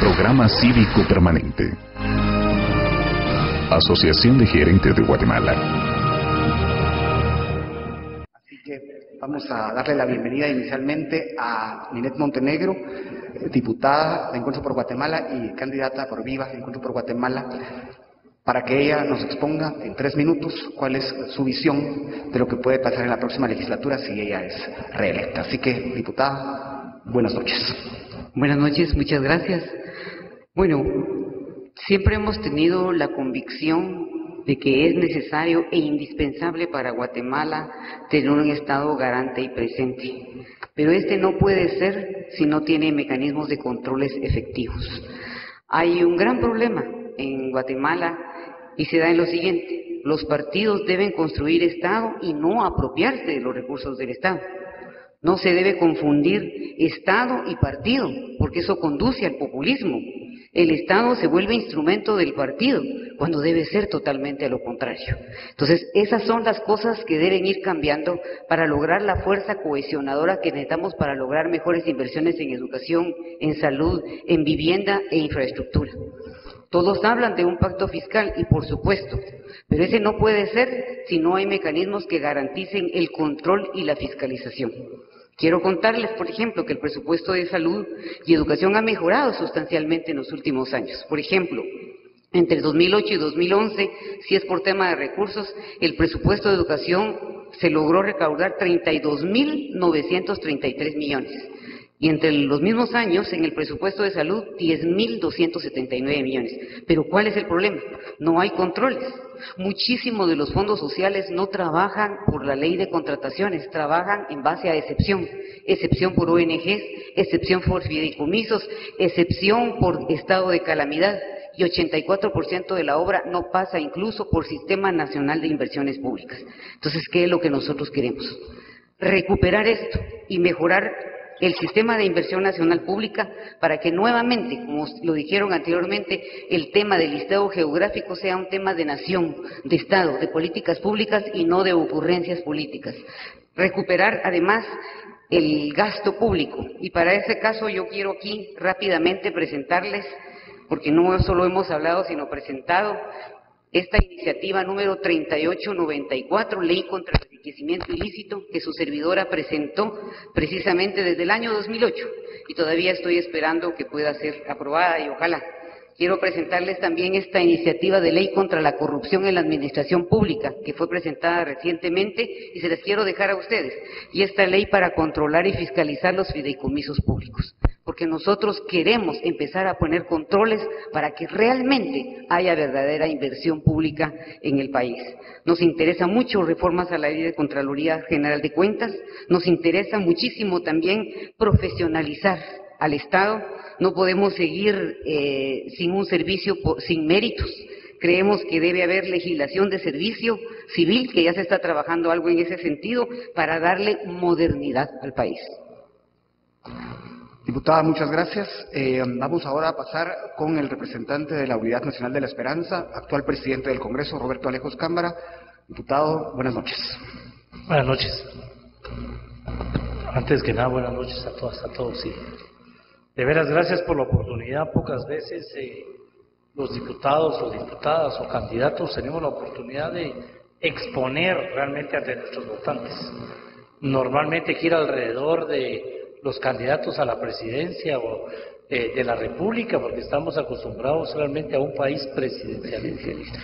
Programa Cívico Permanente. Asociación de Gerentes de Guatemala. Así que vamos a darle la bienvenida inicialmente a Ninette Montenegro, diputada de Encuentro por Guatemala y candidata por Viva de Encuentro por Guatemala, para que ella nos exponga en 3 minutos cuál es su visión de lo que puede pasar en la próxima legislatura si ella es reelecta. Así que, diputada, buenas noches. Buenas noches, muchas gracias. Bueno, siempre hemos tenido la convicción de que es necesario e indispensable para Guatemala tener un Estado garante y presente, pero este no puede ser si no tiene mecanismos de controles efectivos. Hay un gran problema en Guatemala y se da en lo siguiente: los partidos deben construir Estado y no apropiarse de los recursos del Estado. No se debe confundir Estado y partido, porque eso conduce al populismo. El Estado se vuelve instrumento del partido, cuando debe ser totalmente a lo contrario. Entonces, esas son las cosas que deben ir cambiando para lograr la fuerza cohesionadora que necesitamos para lograr mejores inversiones en educación, en salud, en vivienda e infraestructura. Todos hablan de un pacto fiscal y por supuesto, pero ese no puede ser si no hay mecanismos que garanticen el control y la fiscalización. Quiero contarles, por ejemplo, que el presupuesto de salud y educación ha mejorado sustancialmente en los últimos años. Por ejemplo, entre 2008 y 2011, si es por tema de recursos, el presupuesto de educación se logró recaudar 32.933 millones. Y entre los mismos años, en el presupuesto de salud, 10.279 millones. Pero ¿cuál es el problema? No hay controles. Muchísimos de los fondos sociales no trabajan por la ley de contrataciones, trabajan en base a excepción. Excepción por ONGs, excepción por fideicomisos, excepción por estado de calamidad. Y 84% de la obra no pasa incluso por Sistema Nacional de Inversiones Públicas. Entonces, ¿qué es lo que nosotros queremos? Recuperar esto y mejorar el sistema de inversión nacional pública para que nuevamente, como lo dijeron anteriormente, el tema del listado geográfico sea un tema de nación, de Estado, de políticas públicas y no de ocurrencias políticas. Recuperar además el gasto público, y para ese caso yo quiero aquí rápidamente presentarles, porque no solo hemos hablado sino presentado, esta iniciativa número 3894, Ley contra el Enriquecimiento Ilícito, que su servidora presentó precisamente desde el año 2008 y todavía estoy esperando que pueda ser aprobada y ojalá. Quiero presentarles también esta iniciativa de ley contra la corrupción en la administración pública, que fue presentada recientemente y se las quiero dejar a ustedes. Y esta ley para controlar y fiscalizar los fideicomisos públicos. Porque nosotros queremos empezar a poner controles para que realmente haya verdadera inversión pública en el país. Nos interesa mucho reformas a la ley de Contraloría General de Cuentas, nos interesa muchísimo también profesionalizar al Estado. No podemos seguir sin un servicio sin méritos. Creemos que debe haber legislación de servicio civil, que ya se está trabajando algo en ese sentido, para darle modernidad al país. Diputada, muchas gracias. Vamos ahora a pasar con el representante de la Unidad Nacional de la Esperanza, actual presidente del Congreso, Roberto Alejos Cámara. Diputado, buenas noches. Buenas noches. Antes que nada, buenas noches a todas, a todos. Sí. De veras, gracias por la oportunidad. Pocas veces los diputados o diputadas o candidatos tenemos la oportunidad de exponer realmente ante nuestros votantes. Normalmente gira alrededor de los candidatos a la presidencia o de la República, porque estamos acostumbrados realmente a un país presidencialista.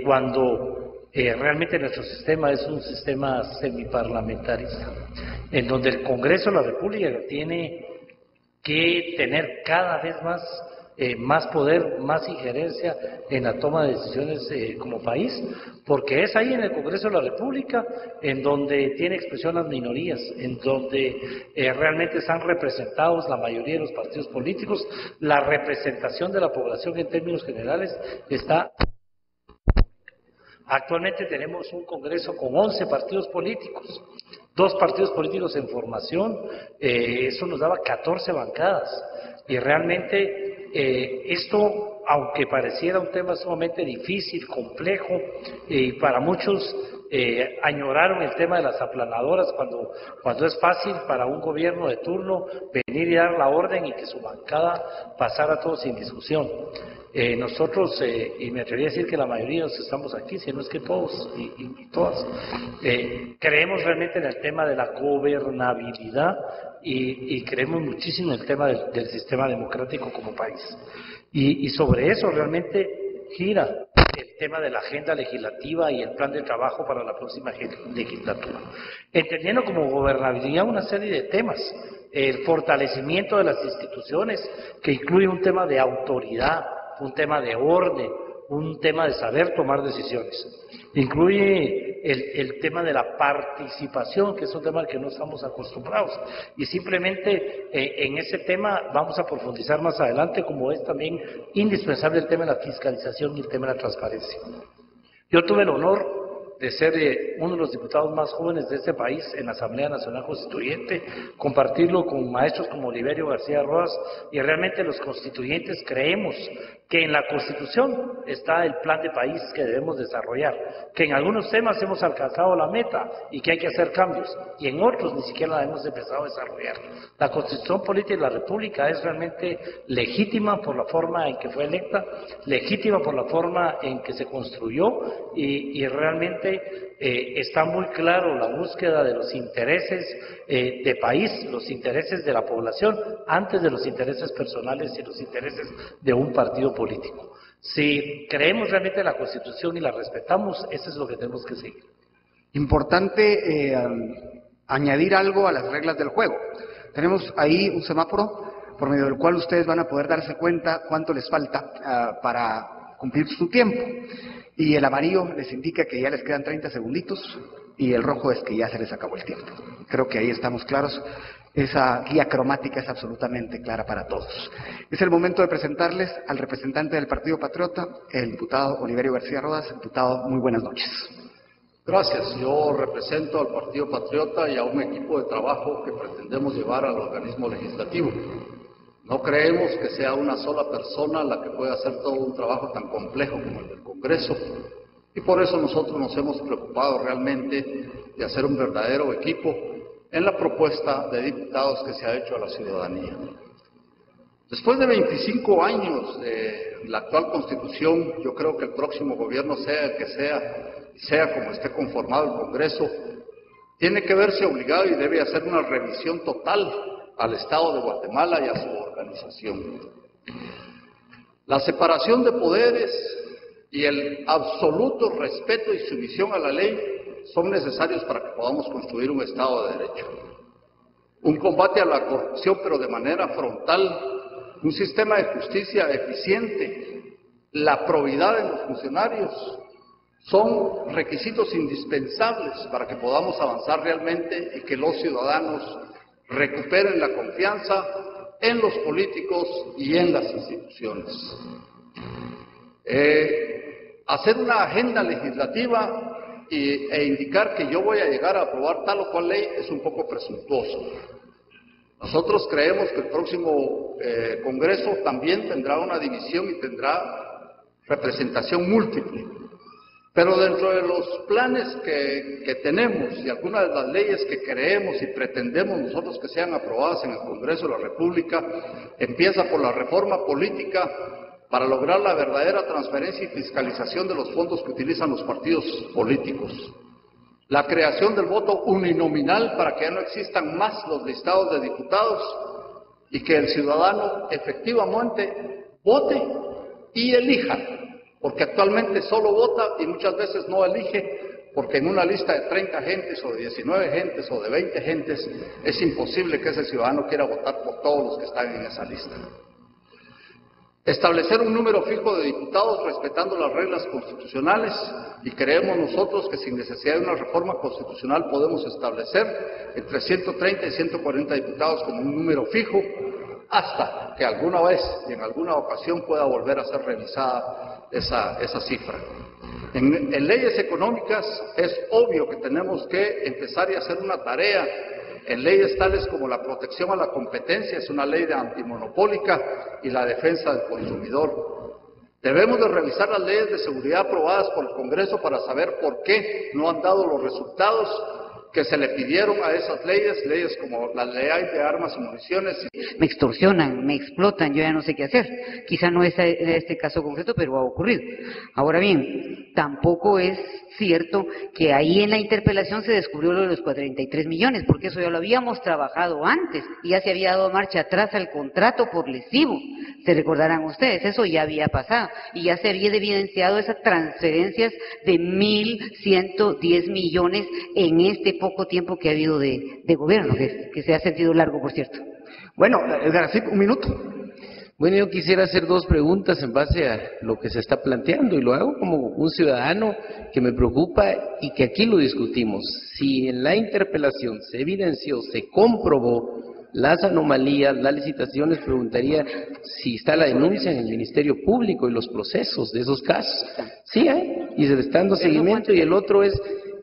Cuando realmente nuestro sistema es un sistema semiparlamentarista, en donde el Congreso de la República tiene que tener cada vez más poder, más injerencia en la toma de decisiones como país, porque es ahí en el Congreso de la República en donde tiene expresión las minorías, en donde realmente están representados la mayoría de los partidos políticos. La representación de la población en términos generales está. Actualmente tenemos un Congreso con 11 partidos políticos, 2 partidos políticos en formación, eso nos daba 14 bancadas, y realmente esto, aunque pareciera un tema sumamente difícil, complejo, y para muchos añoraron el tema de las aplanadoras cuando es fácil para un gobierno de turno venir y dar la orden y que su bancada pasara todo sin discusión. Nosotros, y me atrevería a decir que la mayoría de los que estamos aquí, si no es que todos y todas, creemos realmente en el tema de la gobernabilidad y creemos muchísimo en el tema del sistema democrático como país. Y sobre eso realmente gira el tema de la agenda legislativa y el plan de trabajo para la próxima legislatura. Entendiendo como gobernabilidad una serie de temas, el fortalecimiento de las instituciones, que incluye un tema de autoridad, un tema de orden, un tema de saber tomar decisiones. Incluye el tema de la participación, que es un tema al que no estamos acostumbrados. Y simplemente en ese tema vamos a profundizar más adelante, como es también indispensable el tema de la fiscalización y el tema de la transparencia. Yo tuve el honor de ser uno de los diputados más jóvenes de este país en la Asamblea Nacional Constituyente, compartirlo con maestros como Oliverio García Rodas, y realmente los constituyentes creemos que en la Constitución está el plan de país que debemos desarrollar, que en algunos temas hemos alcanzado la meta y que hay que hacer cambios, y en otros ni siquiera la hemos empezado a desarrollar. La Constitución Política de la República es realmente legítima por la forma en que fue electa, legítima por la forma en que se construyó, y realmente está muy claro la búsqueda de los intereses de país, los intereses de la población, antes de los intereses personales y los intereses de un partido político. Si creemos realmente en la Constitución y la respetamos, eso es lo que tenemos que seguir. Importante añadir algo a las reglas del juego. Tenemos ahí un semáforo por medio del cual ustedes van a poder darse cuenta cuánto les falta para cumplir su tiempo. Y el amarillo les indica que ya les quedan 30 segunditos y el rojo es que ya se les acabó el tiempo. Creo que ahí estamos claros. Esa guía cromática es absolutamente clara para todos. Es el momento de presentarles al representante del Partido Patriota, el diputado Oliverio García Rodas. Diputado, muy buenas noches. Gracias. Yo represento al Partido Patriota y a un equipo de trabajo que pretendemos llevar al organismo legislativo. No creemos que sea una sola persona la que pueda hacer todo un trabajo tan complejo como el del Congreso, y por eso nosotros nos hemos preocupado realmente de hacer un verdadero equipo en la propuesta de diputados que se ha hecho a la ciudadanía. Después de 25 años de la actual Constitución, yo creo que el próximo gobierno, sea el que sea como esté conformado el Congreso, tiene que verse obligado y debe hacer una revisión total al Estado de Guatemala y a su organización. La separación de poderes y el absoluto respeto y sumisión a la ley son necesarios para que podamos construir un Estado de Derecho. Un combate a la corrupción, pero de manera frontal, un sistema de justicia eficiente, la probidad en los funcionarios, son requisitos indispensables para que podamos avanzar realmente y que los ciudadanos recuperen la confianza en los políticos y en las instituciones. Hacer una agenda legislativa e indicar que yo voy a llegar a aprobar tal o cual ley es un poco presuntuoso. Nosotros creemos que el próximo Congreso también tendrá una división y tendrá representación múltiple. Pero dentro de los planes que tenemos y algunas de las leyes que creemos y pretendemos nosotros que sean aprobadas en el Congreso de la República, empieza por la reforma política para lograr la verdadera transferencia y fiscalización de los fondos que utilizan los partidos políticos. La creación del voto uninominal para que ya no existan más los listados de diputados y que el ciudadano efectivamente vote y elija. Porque actualmente solo vota y muchas veces no elige, porque en una lista de 30 gentes o de 19 gentes o de 20 gentes es imposible que ese ciudadano quiera votar por todos los que están en esa lista. Establecer un número fijo de diputados respetando las reglas constitucionales, y creemos nosotros que sin necesidad de una reforma constitucional podemos establecer entre 130 y 140 diputados como un número fijo, hasta que alguna vez y en alguna ocasión pueda volver a ser revisada esa cifra. En leyes económicas es obvio que tenemos que empezar y hacer una tarea en leyes tales como la protección a la competencia, es una ley de antimonopólica, y la defensa del consumidor. Debemos de revisar las leyes de seguridad aprobadas por el Congreso para saber por qué no han dado los resultados que se le pidieron a esas leyes como la ley de armas y municiones. Me extorsionan, me explotan, yo ya no sé qué hacer. Quizá no es este caso concreto, pero va a ocurrir. Ahora bien, tampoco es cierto que ahí en la interpelación se descubrió lo de los 43 millones, porque eso ya lo habíamos trabajado antes y ya se había dado marcha atrás al contrato por lesivo. Se recordarán ustedes, eso ya había pasado y ya se había evidenciado esas transferencias de 1.110 millones en este poco tiempo que ha habido de gobierno, que se ha sentido largo, por cierto. Bueno, Edgar, sí, un minuto. Bueno, yo quisiera hacer dos preguntas en base a lo que se está planteando y lo hago como un ciudadano que me preocupa y que aquí lo discutimos. Si en la interpelación se evidenció, se comprobó las anomalías, las licitaciones, preguntaría si está la denuncia en el Ministerio Público y los procesos de esos casos. Sí hay, y se le está dando seguimiento. Y el otro es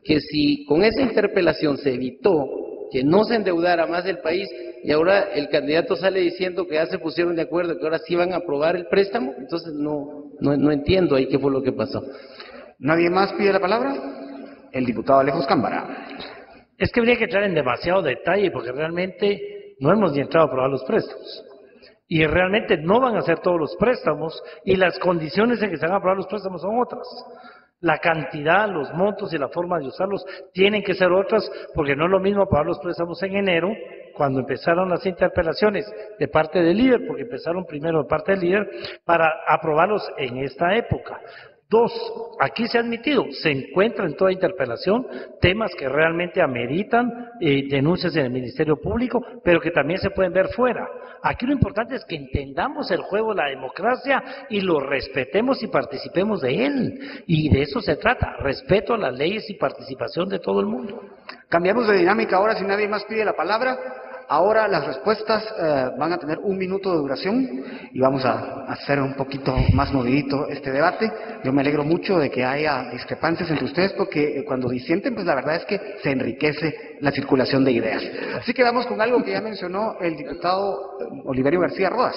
que si con esa interpelación se evitó que no se endeudara más el país y ahora el candidato sale diciendo que ya se pusieron de acuerdo, que ahora sí van a aprobar el préstamo, entonces no entiendo ahí qué fue lo que pasó. ¿Nadie más pide la palabra? El diputado Alejos Cámara. Es que habría que entrar en demasiado detalle porque realmente no hemos ni entrado a aprobar los préstamos. Y realmente no van a ser todos los préstamos y las condiciones en que se van a aprobar los préstamos son otras. La cantidad, los montos y la forma de usarlos tienen que ser otras porque no es lo mismo aprobar los préstamos en enero cuando empezaron las interpelaciones de parte del líder, porque empezaron primero de parte del líder, para aprobarlos en esta época. Dos, aquí se ha admitido, se encuentra en toda interpelación temas que realmente ameritan denuncias en el Ministerio Público, pero que también se pueden ver fuera. Aquí lo importante es que entendamos el juego de la democracia y lo respetemos y participemos de él. Y de eso se trata, respeto a las leyes y participación de todo el mundo. Cambiamos de dinámica ahora, si nadie más pide la palabra. Ahora las respuestas van a tener 1 minuto de duración y vamos a hacer un poquito más movidito este debate. Yo me alegro mucho de que haya discrepancias entre ustedes porque cuando disienten, pues la verdad es que se enriquece la circulación de ideas. Así que vamos con algo que ya mencionó el diputado Oliverio García Rodas.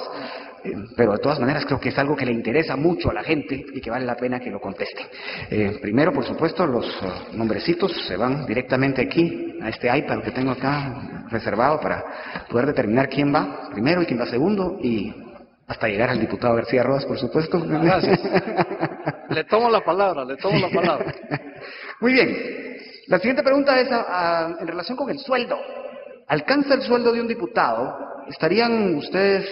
Pero de todas maneras creo que es algo que le interesa mucho a la gente y que vale la pena que lo conteste. Primero, por supuesto, los nombrecitos se van directamente aquí, a este iPad que tengo acá reservado para poder determinar quién va primero y quién va segundo y hasta llegar al diputado García Rodas, por supuesto. Gracias. Le tomo la palabra. Muy bien. La siguiente pregunta es en relación con el sueldo. ¿Alcanza el sueldo de un diputado? ¿Estarían ustedes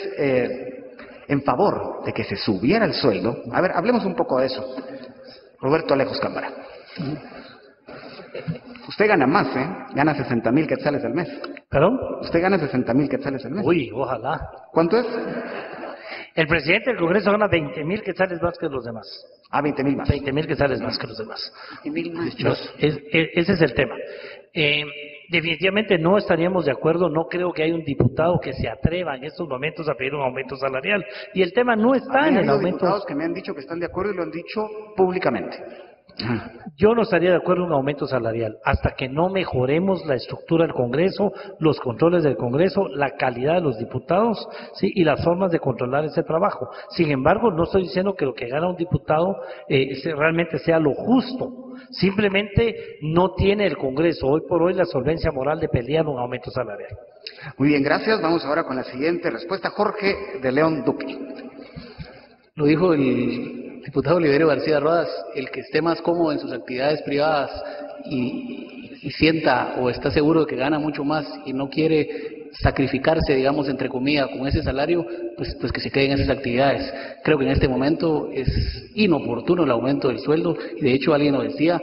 en favor de que se subiera el sueldo? A ver, hablemos un poco de eso. Roberto Alejos Cámara. Usted gana más, Gana 60,000 quetzales al mes. ¿Perdón? Usted gana 60,000 quetzales al mes. Uy, ojalá. ¿Cuánto es? El presidente del Congreso gana 20,000 quetzales más que los demás. 20,000 más. 20,000 quetzales más que los demás. 20,000 más. Ese es el tema. Definitivamente no estaríamos de acuerdo, no creo que haya un diputado que se atreva en estos momentos a pedir un aumento salarial. Y el tema no está en el aumento. Hay diputados que me han dicho que están de acuerdo y lo han dicho públicamente. Yo no estaría de acuerdo en un aumento salarial hasta que no mejoremos la estructura del Congreso, los controles del Congreso, la calidad de los diputados, ¿sí? Y las formas de controlar ese trabajo. Sin embargo, no estoy diciendo que lo que gana un diputado realmente sea lo justo. Simplemente no tiene el Congreso hoy por hoy la solvencia moral de pelear un aumento salarial. Muy bien, gracias. Vamos ahora con la siguiente respuesta. Jorge de León Duque. Lo dijo el diputado Oliverio García Rodas, el que esté más cómodo en sus actividades privadas y sienta o está seguro de que gana mucho más y no quiere sacrificarse, digamos, entre comillas, con ese salario, pues que se quede en esas actividades. Creo que en este momento es inoportuno el aumento del sueldo y de hecho alguien lo decía,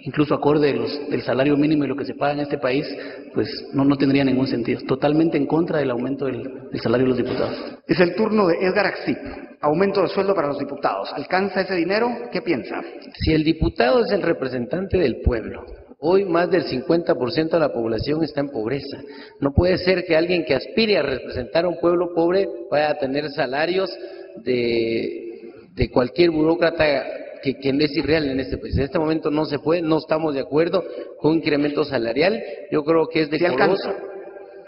incluso acorde del salario mínimo y lo que se paga en este país, pues no tendría ningún sentido. Totalmente en contra del aumento del salario de los diputados. Es el turno de Edgar Axip. Aumento de sueldo para los diputados. ¿Alcanza ese dinero? ¿Qué piensa? Si el diputado es el representante del pueblo, hoy más del 50% de la población está en pobreza. No puede ser que alguien que aspire a representar a un pueblo pobre vaya a tener salarios de cualquier burócrata que es irreal en este país. En este momento no se puede, no estamos de acuerdo con un incremento salarial. Yo creo que es decoroso.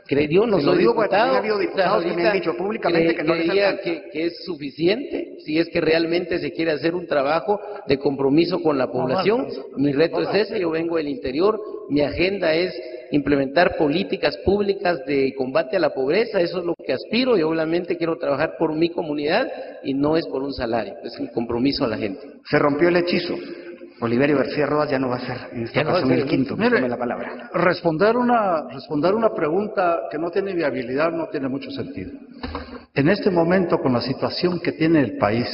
Yo no Se lo soy digo porque también diputado. ha habido diputados que me han dicho públicamente que no les creía alcanza. que es suficiente, si es que realmente se quiere hacer un trabajo de compromiso con la población. Mi reto es ese, yo vengo del interior, mi agenda es implementar políticas públicas de combate a la pobreza, eso es lo que aspiro. Yo obviamente quiero trabajar por mi comunidad y no es por un salario, es un compromiso a la gente. Se rompió el hechizo. Oliverio García Rodas ya no va a ser en esta ocasión el quinto que tome la palabra. Responder una pregunta que no tiene viabilidad no tiene mucho sentido. En este momento, con la situación que tiene el país,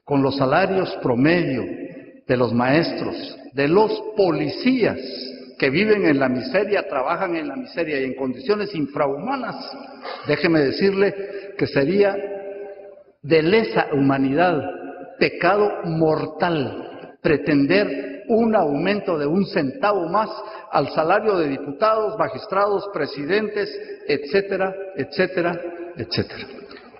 con los salarios promedio de los maestros, de los policías que viven en la miseria, trabajan en la miseria y en condiciones infrahumanas, déjeme decirle que sería de lesa humanidad, pecado mortal, pretender un aumento de 1 centavo más al salario de diputados, magistrados, presidentes, etcétera, etcétera, etcétera.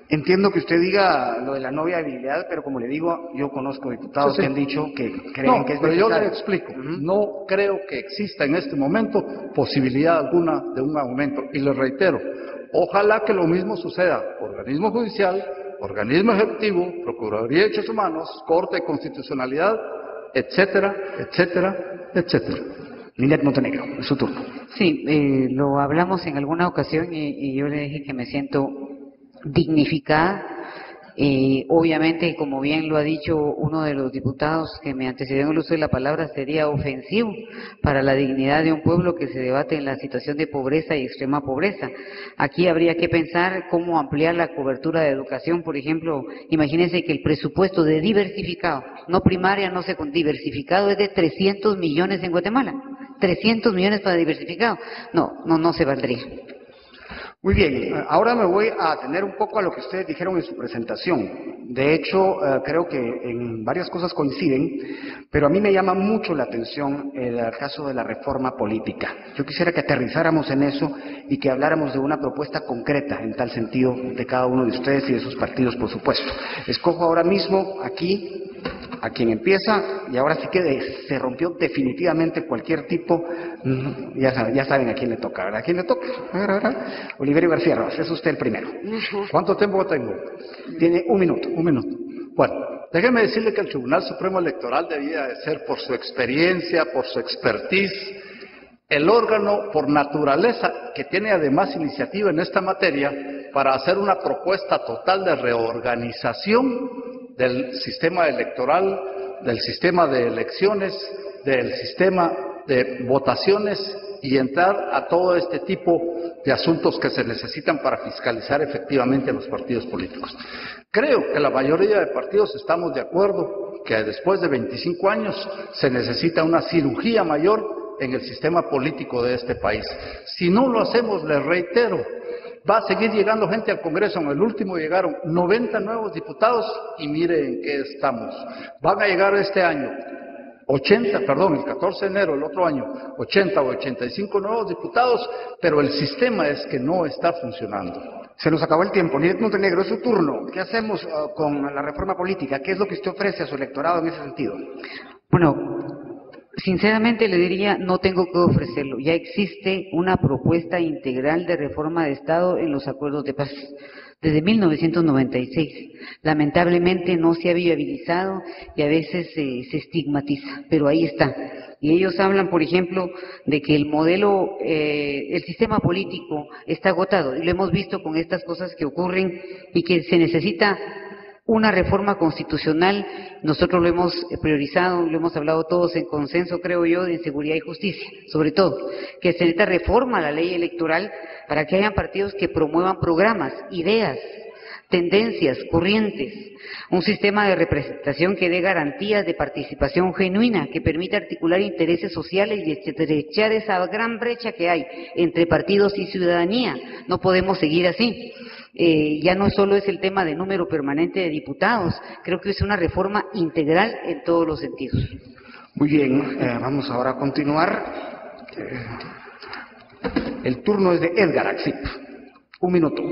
Entiendo que usted diga lo de la no viabilidad, pero como le digo, yo conozco diputados que han dicho que creen que es pero necesario. yo le explico, no creo que exista en este momento posibilidad alguna de un aumento, y le reitero, ojalá que lo mismo suceda, organismo judicial, organismo ejecutivo, Procuraduría de Derechos Humanos, Corte de Constitucionalidad, etcétera, etcétera, etcétera. Ninette Montenegro, es su turno. Sí, lo hablamos en alguna ocasión y yo le dije que me siento dignificada. Obviamente, como bien lo ha dicho uno de los diputados que me antecedió en el uso de la palabra, sería ofensivo para la dignidad de un pueblo que se debate en la situación de pobreza y extrema pobreza. Aquí habría que pensar cómo ampliar la cobertura de educación, por ejemplo. Imagínense que el presupuesto de diversificado, no primaria, no secundaria, diversificado es de 300 millones en Guatemala. 300 millones para diversificado. No se valdría. Muy bien, ahora me voy a atender un poco a lo que ustedes dijeron en su presentación. De hecho, creo que en varias cosas coinciden, pero a mí me llama mucho la atención el caso de la reforma política. Yo quisiera que aterrizáramos en eso y que habláramos de una propuesta concreta en tal sentido de cada uno de ustedes y de sus partidos, por supuesto. Escojo ahora mismo aquí a quien empieza, y ahora sí que se rompió definitivamente cualquier tipo, ya saben a quién le toca, ¿verdad? ¿A quién le toca? A ver. Oliverio García Rodas, es usted el primero. ¿Cuánto tiempo tengo? Tiene 1 minuto. 1 minuto. Bueno, déjeme decirle que el Tribunal Supremo Electoral debía de ser, por su experiencia, por su expertise, el órgano por naturaleza que tiene además iniciativa en esta materia para hacer una propuesta total de reorganización del sistema electoral, del sistema de elecciones, del sistema de votaciones y entrar a todo este tipo de asuntos que se necesitan para fiscalizar efectivamente a los partidos políticos. Creo que la mayoría de partidos estamos de acuerdo que después de 25 años se necesita una cirugía mayor en el sistema político de este país. Si no lo hacemos, les reitero, va a seguir llegando gente al Congreso. En el último llegaron 90 nuevos diputados y mire en qué estamos. Van a llegar este año el 14 de enero del otro año, 80 o 85 nuevos diputados, pero el sistema es que no está funcionando. Se nos acabó el tiempo. Ninette Montenegro, es su turno. ¿Qué hacemos con la reforma política? ¿Qué es lo que usted ofrece a su electorado en ese sentido? Bueno, sinceramente le diría, no tengo que ofrecerlo. Ya existe una propuesta integral de reforma de Estado en los acuerdos de paz desde 1996. Lamentablemente no se ha viabilizado y a veces se estigmatiza, pero ahí está. Y ellos hablan, por ejemplo, de que el modelo, el sistema político está agotado. Y lo hemos visto con estas cosas que ocurren y que se necesita una reforma constitucional. Nosotros lo hemos priorizado, lo hemos hablado todos en consenso, creo yo, de seguridad y justicia, sobre todo, que se necesita reforma a la ley electoral para que hayan partidos que promuevan programas, ideas, tendencias, corrientes, un sistema de representación que dé garantías de participación genuina, que permita articular intereses sociales y estrechar esa gran brecha que hay entre partidos y ciudadanía. No podemos seguir así. Ya no solo es el tema de número permanente de diputados, creo que es una reforma integral en todos los sentidos. Muy bien, vamos ahora a continuar. El turno es de Edgar Axip. 1 minuto.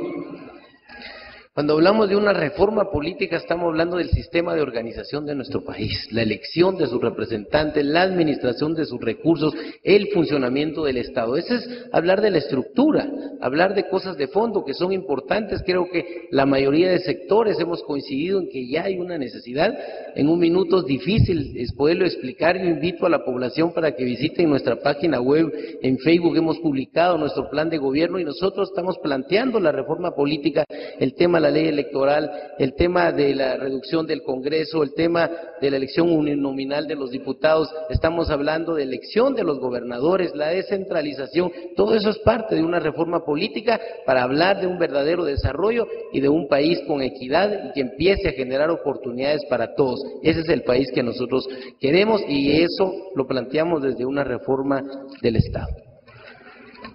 Cuando hablamos de una reforma política, estamos hablando del sistema de organización de nuestro país, la elección de sus representantes, la administración de sus recursos, el funcionamiento del Estado. Eso es hablar de la estructura, hablar de cosas de fondo que son importantes. Creo que la mayoría de sectores hemos coincidido en que ya hay una necesidad. En un minuto es difícil poderlo explicar. Yo invito a la población para que visiten nuestra página web. En Facebook hemos publicado nuestro plan de gobierno y nosotros estamos planteando la reforma política, el tema de la ley electoral, el tema de la reducción del Congreso, el tema de la elección uninominal de los diputados. Estamos hablando de elección de los gobernadores, la descentralización. Todo eso es parte de una reforma política para hablar de un verdadero desarrollo y de un país con equidad y que empiece a generar oportunidades para todos. Ese es el país que nosotros queremos y eso lo planteamos desde una reforma del Estado.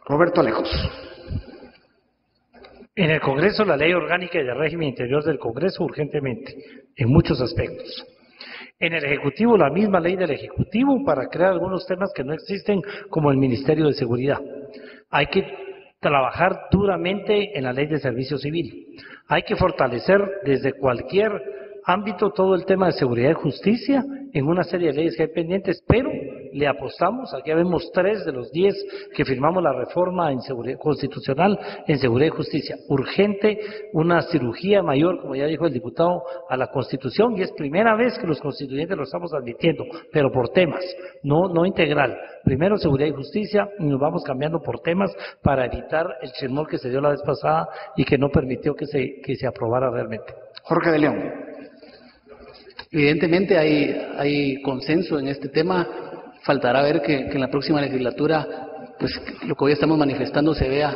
Roberto Alejos. En el Congreso, la ley orgánica y de régimen interior del Congreso urgentemente, en muchos aspectos. En el Ejecutivo, la misma ley del Ejecutivo para crear algunos temas que no existen, como el Ministerio de Seguridad. Hay que trabajar duramente en la ley de servicio civil. Hay que fortalecer desde cualquier ámbito todo el tema de seguridad y justicia en una serie de leyes que hay pendientes, pero le apostamos, aquí vemos 3 de los 10 que firmamos la reforma en seguridad constitucional en seguridad y justicia. Urgente, una cirugía mayor, como ya dijo el diputado, a la Constitución, y es primera vez que los constituyentes lo estamos admitiendo, pero por temas, no integral. Primero seguridad y justicia, y nos vamos cambiando por temas para evitar el chermol que se dio la vez pasada y que no permitió que se aprobara realmente. Jorge de León. Evidentemente hay consenso en este tema. Faltará ver que en la próxima legislatura, pues lo que hoy estamos manifestando se vea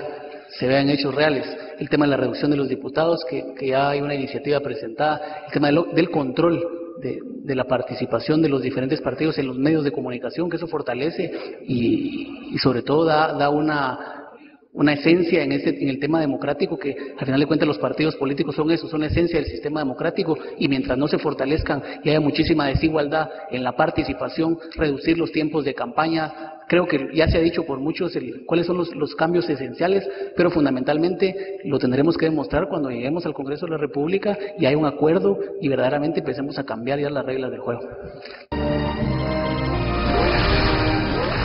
en hechos reales. El tema de la reducción de los diputados, que ya hay una iniciativa presentada, el tema del control de la participación de los diferentes partidos en los medios de comunicación, que eso fortalece y sobre todo da una esencia en el tema democrático, que al final de cuentas los partidos políticos son eso, son la esencia del sistema democrático, y mientras no se fortalezcan y haya muchísima desigualdad en la participación, reducir los tiempos de campaña. Creo que ya se ha dicho por muchos cuáles son los cambios esenciales, pero fundamentalmente lo tendremos que demostrar cuando lleguemos al Congreso de la República y haya un acuerdo y verdaderamente empecemos a cambiar ya las reglas del juego.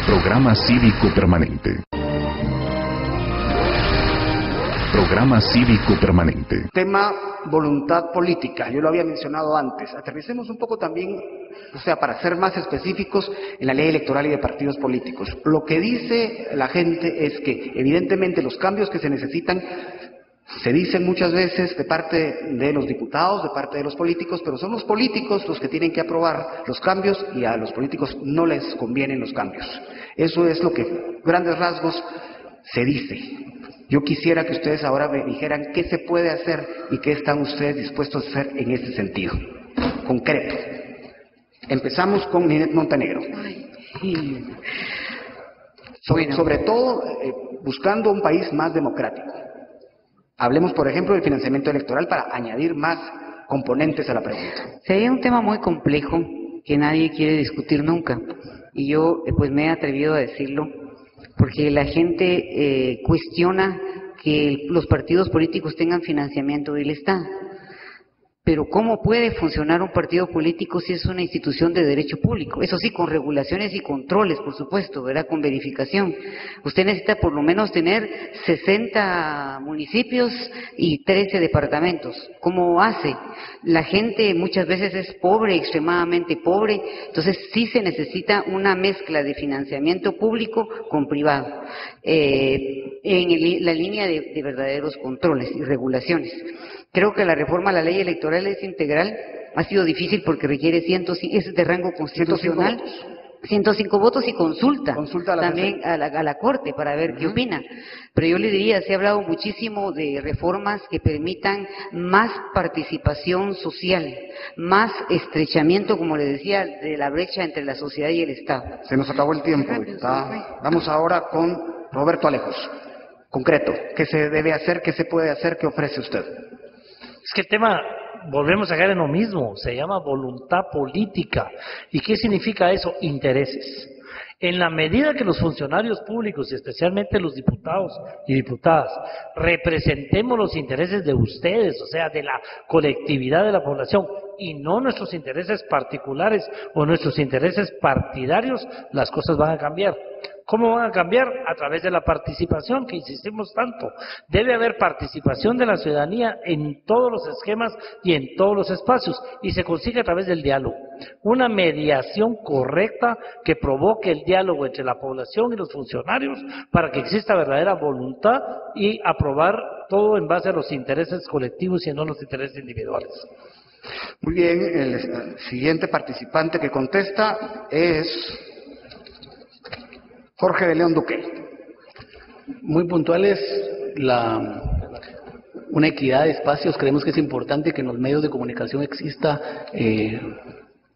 Programa Cívico Permanente. Programa Cívico Permanente. Tema voluntad política, yo lo había mencionado antes. Aterricemos un poco también, para ser más específicos, en la ley electoral y de partidos políticos. Lo que dice la gente es que, evidentemente, los cambios que se necesitan se dicen muchas veces de parte de los diputados, de parte de los políticos, pero son los políticos los que tienen que aprobar los cambios y a los políticos no les convienen los cambios. Eso es lo que, grandes rasgos, se dice. Yo quisiera que ustedes ahora me dijeran qué se puede hacer y qué están ustedes dispuestos a hacer en este sentido, concreto. Empezamos con Ninette Montenegro. Sobre todo, buscando un país más democrático. Hablemos, por ejemplo, del financiamiento electoral para añadir más componentes a la pregunta. Sería un tema muy complejo que nadie quiere discutir nunca. Y yo pues me he atrevido a decirlo porque la gente cuestiona que los partidos políticos tengan financiamiento del Estado. Pero ¿cómo puede funcionar un partido político si es una institución de derecho público? Eso sí, con regulaciones y controles, por supuesto, ¿verdad? Con verificación. Usted necesita por lo menos tener 60 municipios y 13 departamentos. ¿Cómo hace? La gente muchas veces es pobre, extremadamente pobre, entonces sí se necesita una mezcla de financiamiento público con privado, en la línea de verdaderos controles y regulaciones. Creo que la reforma a la ley electoral es integral. Ha sido difícil porque requiere es de rango constitucional. 105 votos y consulta también a la Corte para ver qué opina. Pero yo le diría, se ha hablado muchísimo de reformas que permitan más participación social, más estrechamiento, como le decía, de la brecha entre la sociedad y el Estado. Se nos acabó el tiempo, diputada. Vamos ahora con Roberto Alejos. Concreto, ¿qué se debe hacer? ¿Qué se puede hacer? ¿Qué ofrece usted? Es que el tema, volvemos a caer en lo mismo, se llama voluntad política. ¿Y qué significa eso? Intereses. En la medida que los funcionarios públicos, y especialmente los diputados y diputadas, representemos los intereses de ustedes, o sea, de la colectividad de la población, y no nuestros intereses particulares o nuestros intereses partidarios, las cosas van a cambiar. ¿Cómo van a cambiar? A través de la participación, que insistimos tanto. Debe haber participación de la ciudadanía en todos los esquemas y en todos los espacios, y se consigue a través del diálogo. Una mediación correcta que provoque el diálogo entre la población y los funcionarios para que exista verdadera voluntad y aprobar todo en base a los intereses colectivos y no los intereses individuales. Muy bien, el siguiente participante que contesta es Jorge de León Duque. Muy puntuales, una equidad de espacios. Creemos que es importante que en los medios de comunicación exista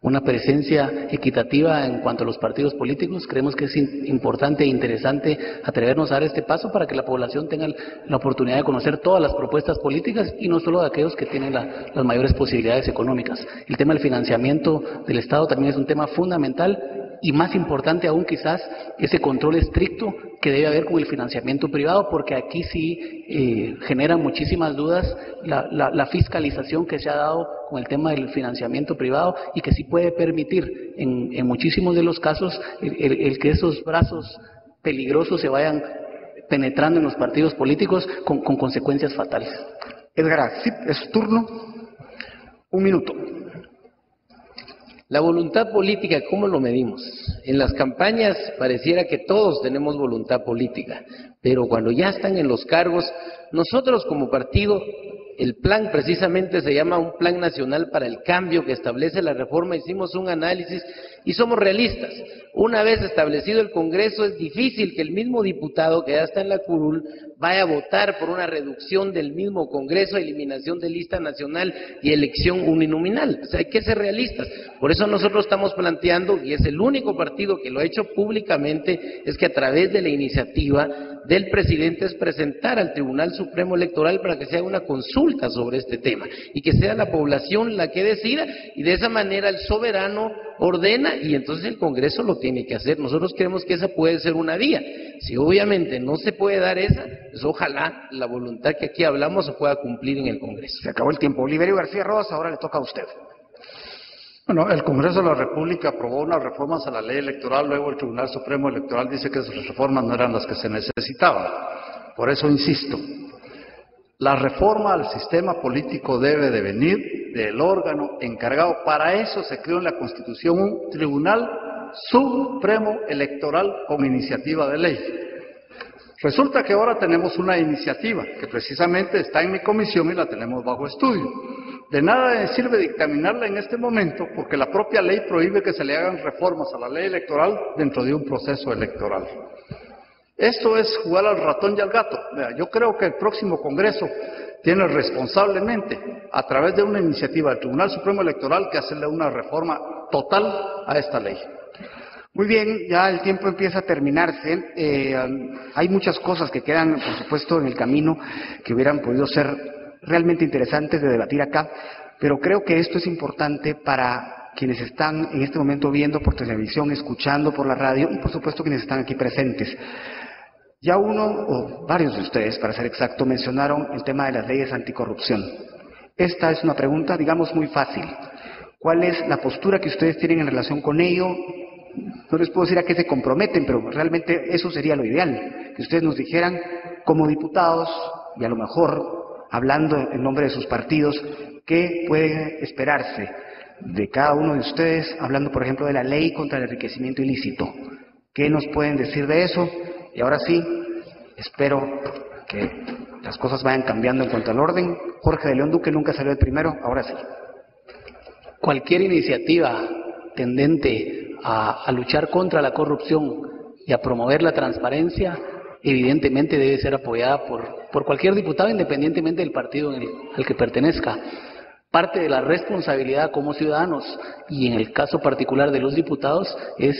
una presencia equitativa en cuanto a los partidos políticos. Creemos que es importante e interesante atrevernos a dar este paso para que la población tenga la oportunidad de conocer todas las propuestas políticas y no solo de aquellos que tienen las mayores posibilidades económicas. El tema del financiamiento del Estado también es un tema fundamental y más importante aún quizás ese control estricto que debe haber con el financiamiento privado, porque aquí sí genera muchísimas dudas la fiscalización que se ha dado con el tema del financiamiento privado y que sí puede permitir en muchísimos de los casos el que esos brazos peligrosos se vayan penetrando en los partidos políticos con consecuencias fatales. Edgar, sí, es su turno. 1 minuto. La voluntad política, ¿cómo lo medimos? En las campañas pareciera que todos tenemos voluntad política, pero cuando ya están en los cargos, nosotros como partido, el plan precisamente se llama un Plan Nacional para el Cambio que establece la reforma, hicimos un análisis y somos realistas. Una vez establecido el Congreso, es difícil que el mismo diputado que ya está en la curul vaya a votar por una reducción del mismo Congreso, eliminación de lista nacional y elección uninominal. O sea, hay que ser realistas. Por eso nosotros estamos planteando, y es el único partido que lo ha hecho públicamente, es que a través de la iniciativa del presidente es presentar al Tribunal Supremo Electoral para que se haga una consulta sobre este tema y que sea la población la que decida, y de esa manera el soberano ordena y entonces el Congreso lo tiene que hacer. Nosotros creemos que esa puede ser una vía. Si obviamente no se puede dar esa, pues ojalá la voluntad que aquí hablamos se pueda cumplir en el Congreso. Se acabó el tiempo. Oliverio García Rodas, ahora le toca a usted. Bueno, el Congreso de la República aprobó unas reformas a la ley electoral, luego el Tribunal Supremo Electoral dice que esas reformas no eran las que se necesitaban. Por eso insisto, la reforma al sistema político debe de venir del órgano encargado. Para eso se creó en la Constitución un Tribunal Supremo Electoral con iniciativa de ley. Resulta que ahora tenemos una iniciativa que precisamente está en mi comisión y la tenemos bajo estudio. De nada sirve dictaminarla en este momento porque la propia ley prohíbe que se le hagan reformas a la ley electoral dentro de un proceso electoral. Esto es jugar al ratón y al gato. Yo creo que el próximo Congreso tiene responsablemente, a través de una iniciativa del Tribunal Supremo Electoral, que hacerle una reforma total a esta ley. Muy bien, ya el tiempo empieza a terminarse. Hay muchas cosas que quedan, por supuesto, en el camino que hubieran podido ser realmente interesantes de debatir acá, pero creo que esto es importante para quienes están en este momento viendo por televisión, escuchando por la radio y por supuesto quienes están aquí presentes. Ya uno o varios de ustedes, para ser exacto, mencionaron el tema de las leyes anticorrupción. Esta es una pregunta, digamos, muy fácil. ¿Cuál es la postura que ustedes tienen en relación con ello? No les puedo decir a qué se comprometen, pero realmente eso sería lo ideal, que ustedes nos dijeran como diputados y a lo mejor hablando en nombre de sus partidos, qué puede esperarse de cada uno de ustedes, hablando por ejemplo de la ley contra el enriquecimiento ilícito. ¿Qué nos pueden decir de eso? Y ahora sí, espero que las cosas vayan cambiando en cuanto al orden. Jorge de León Duque nunca salió el primero, ahora sí. Cualquier iniciativa tendente a luchar contra la corrupción y a promover la transparencia, evidentemente debe ser apoyada por cualquier diputado, independientemente del partido al que pertenezca. Parte de la responsabilidad como ciudadanos, y en el caso particular de los diputados, es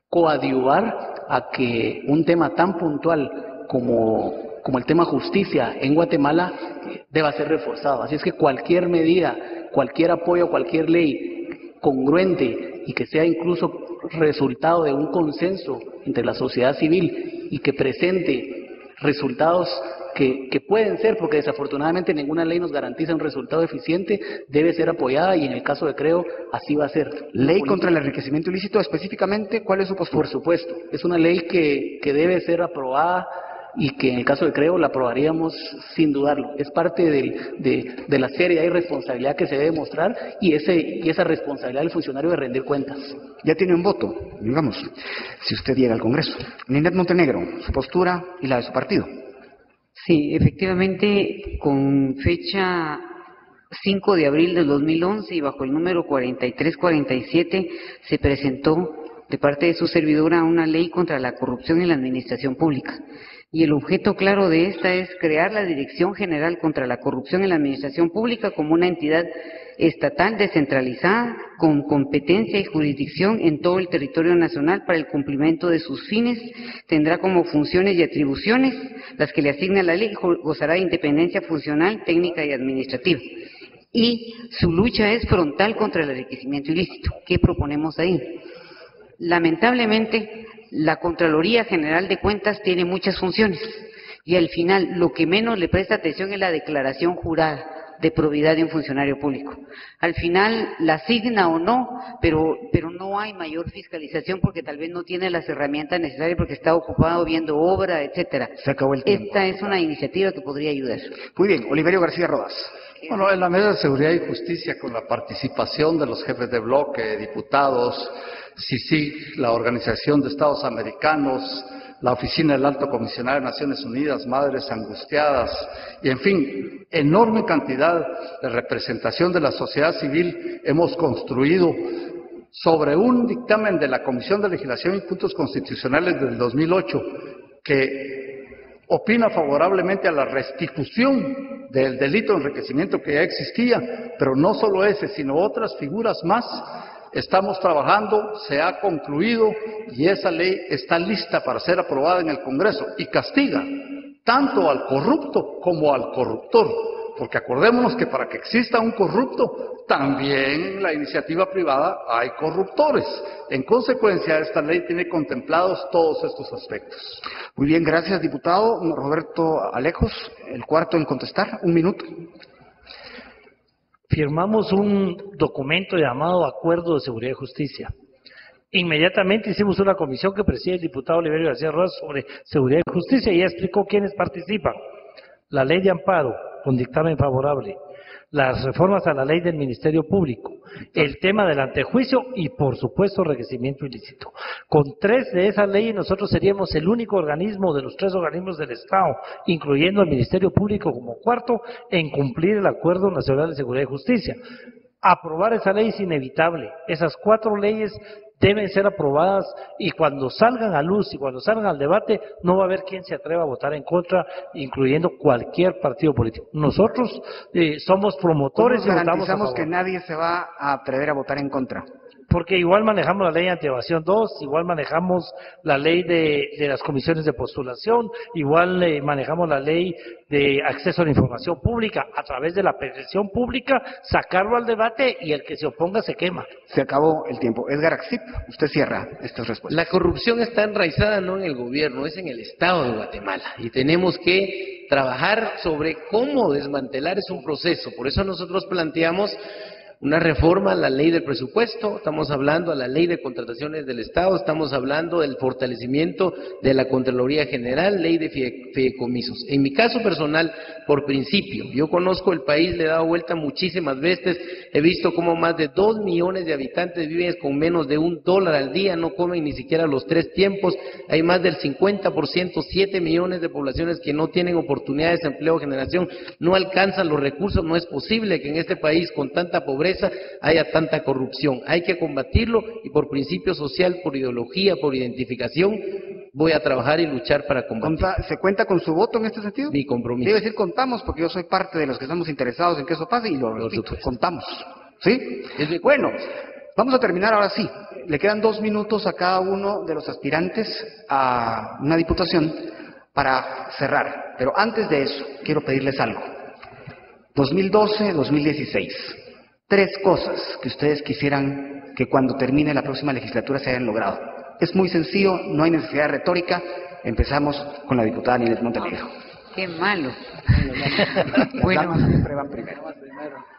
coadyuvar a que un tema tan puntual como el tema justicia en Guatemala deba ser reforzado. Así es que cualquier medida, cualquier apoyo, cualquier ley congruente y que sea incluso resultado de un consenso entre la sociedad civil y que presente resultados que pueden ser, porque desafortunadamente ninguna ley nos garantiza un resultado eficiente, debe ser apoyada y en el caso de Creo así va a ser. Ley contra el enriquecimiento ilícito, específicamente, ¿cuál es su postura? Por supuesto, es una ley que debe ser aprobada y que en el caso de Creo la aprobaríamos sin dudarlo. Es parte de la seriedad y responsabilidad que se debe mostrar y esa responsabilidad del funcionario de rendir cuentas. Ya tiene un voto, digamos, si usted llega al Congreso. Ninette Montenegro, su postura y la de su partido. Sí, efectivamente, con fecha 5 de abril del 2011 y bajo el número 4347 se presentó de parte de su servidora una ley contra la corrupción en la administración pública. Y el objeto claro de esta es crear la Dirección General contra la Corrupción en la Administración Pública como una entidad estatal descentralizada con competencia y jurisdicción en todo el territorio nacional para el cumplimiento de sus fines. Tendrá como funciones y atribuciones las que le asigna la ley, gozará de independencia funcional, técnica y administrativa. Y su lucha es frontal contra el enriquecimiento ilícito. ¿Qué proponemos ahí? Lamentablemente, la Contraloría General de Cuentas tiene muchas funciones y al final lo que menos le presta atención es la declaración jurada de probidad de un funcionario público. Al final la asigna o no, pero no hay mayor fiscalización porque tal vez no tiene las herramientas necesarias porque está ocupado viendo obra, etcétera. Se acabó el tiempo. Esta es una iniciativa que podría ayudar. Muy bien, Oliverio García Rodas. Bueno, en la Mesa de Seguridad y Justicia, con la participación de los jefes de bloque, diputados, CICIG, la Organización de Estados Americanos, la Oficina del Alto Comisionado de Naciones Unidas, Madres Angustiadas, y en fin, enorme cantidad de representación de la sociedad civil, hemos construido sobre un dictamen de la Comisión de Legislación y Puntos Constitucionales del 2008, que opina favorablemente a la restitución del delito de enriquecimiento que ya existía, pero no solo ese, sino otras figuras más. Estamos trabajando, se ha concluido y esa ley está lista para ser aprobada en el Congreso y castiga tanto al corrupto como al corruptor, porque acordémonos que para que exista un corrupto, también en la iniciativa privada hay corruptores. En consecuencia, esta ley tiene contemplados todos estos aspectos. Muy bien, gracias, diputado. Roberto Alejos, el cuarto en contestar. 1 minuto. Firmamos un documento llamado Acuerdo de Seguridad y Justicia. Inmediatamente hicimos una comisión que preside el diputado Oliverio García Rodas sobre Seguridad y Justicia y ya explicó quiénes participan. La ley de amparo, con dictamen favorable. Las reformas a la ley del Ministerio Público. El tema del antejuicio y, por supuesto, enriquecimiento ilícito. Con 3 de esas leyes nosotros seríamos el único organismo de los 3 organismos del Estado, incluyendo al Ministerio Público como cuarto, en cumplir el Acuerdo Nacional de Seguridad y Justicia. Aprobar esa ley es inevitable. Esas 4 leyes deben ser aprobadas y cuando salgan a luz y cuando salgan al debate no va a haber quien se atreva a votar en contra, incluyendo cualquier partido político. Nosotros somos promotores y votamos a Garantizamos favor. que nadie se va a atrever a votar en contra. Porque igual manejamos la ley de antievasión 2, igual manejamos la ley de las comisiones de postulación, igual manejamos la ley de acceso a la información pública, a través de la petición pública, sacarlo al debate y el que se oponga se quema. Se acabó el tiempo. Edgar Axip, usted cierra estas respuestas. La corrupción está enraizada no en el gobierno, es en el Estado de Guatemala. Y tenemos que trabajar sobre cómo desmantelar es un proceso. Por eso nosotros planteamos una reforma a la ley del presupuesto, estamos hablando a la ley de contrataciones del Estado, estamos hablando del fortalecimiento de la Contraloría General, ley de fideicomisos. En mi caso personal, por principio, yo conozco el país, le he dado vuelta muchísimas veces, he visto cómo más de 2 millones de habitantes viven con menos de $1 al día, no comen ni siquiera los 3 tiempos, hay más del 50%, 7 millones de poblaciones que no tienen oportunidades de empleo o generación, no alcanzan los recursos, no es posible que en este país con tanta pobreza haya tanta corrupción. Hay que combatirlo y por principio social, por ideología, por identificación, voy a trabajar y luchar para combatirlo. ¿Se cuenta con su voto en este sentido? Mi compromiso. Debe decir contamos, porque yo soy parte de los que estamos interesados en que eso pase y lo repito, contamos. ¿Sí? Bueno, vamos a terminar ahora sí. Le quedan 2 minutos a cada uno de los aspirantes a una diputación para cerrar. Pero antes de eso, quiero pedirles algo. 2012-2016. 3 cosas que ustedes quisieran que cuando termine la próxima legislatura se hayan logrado? Es muy sencillo, no hay necesidad de retórica. Empezamos con la diputada Ninette Montenegro. Qué malo. Las damas siempre van primero.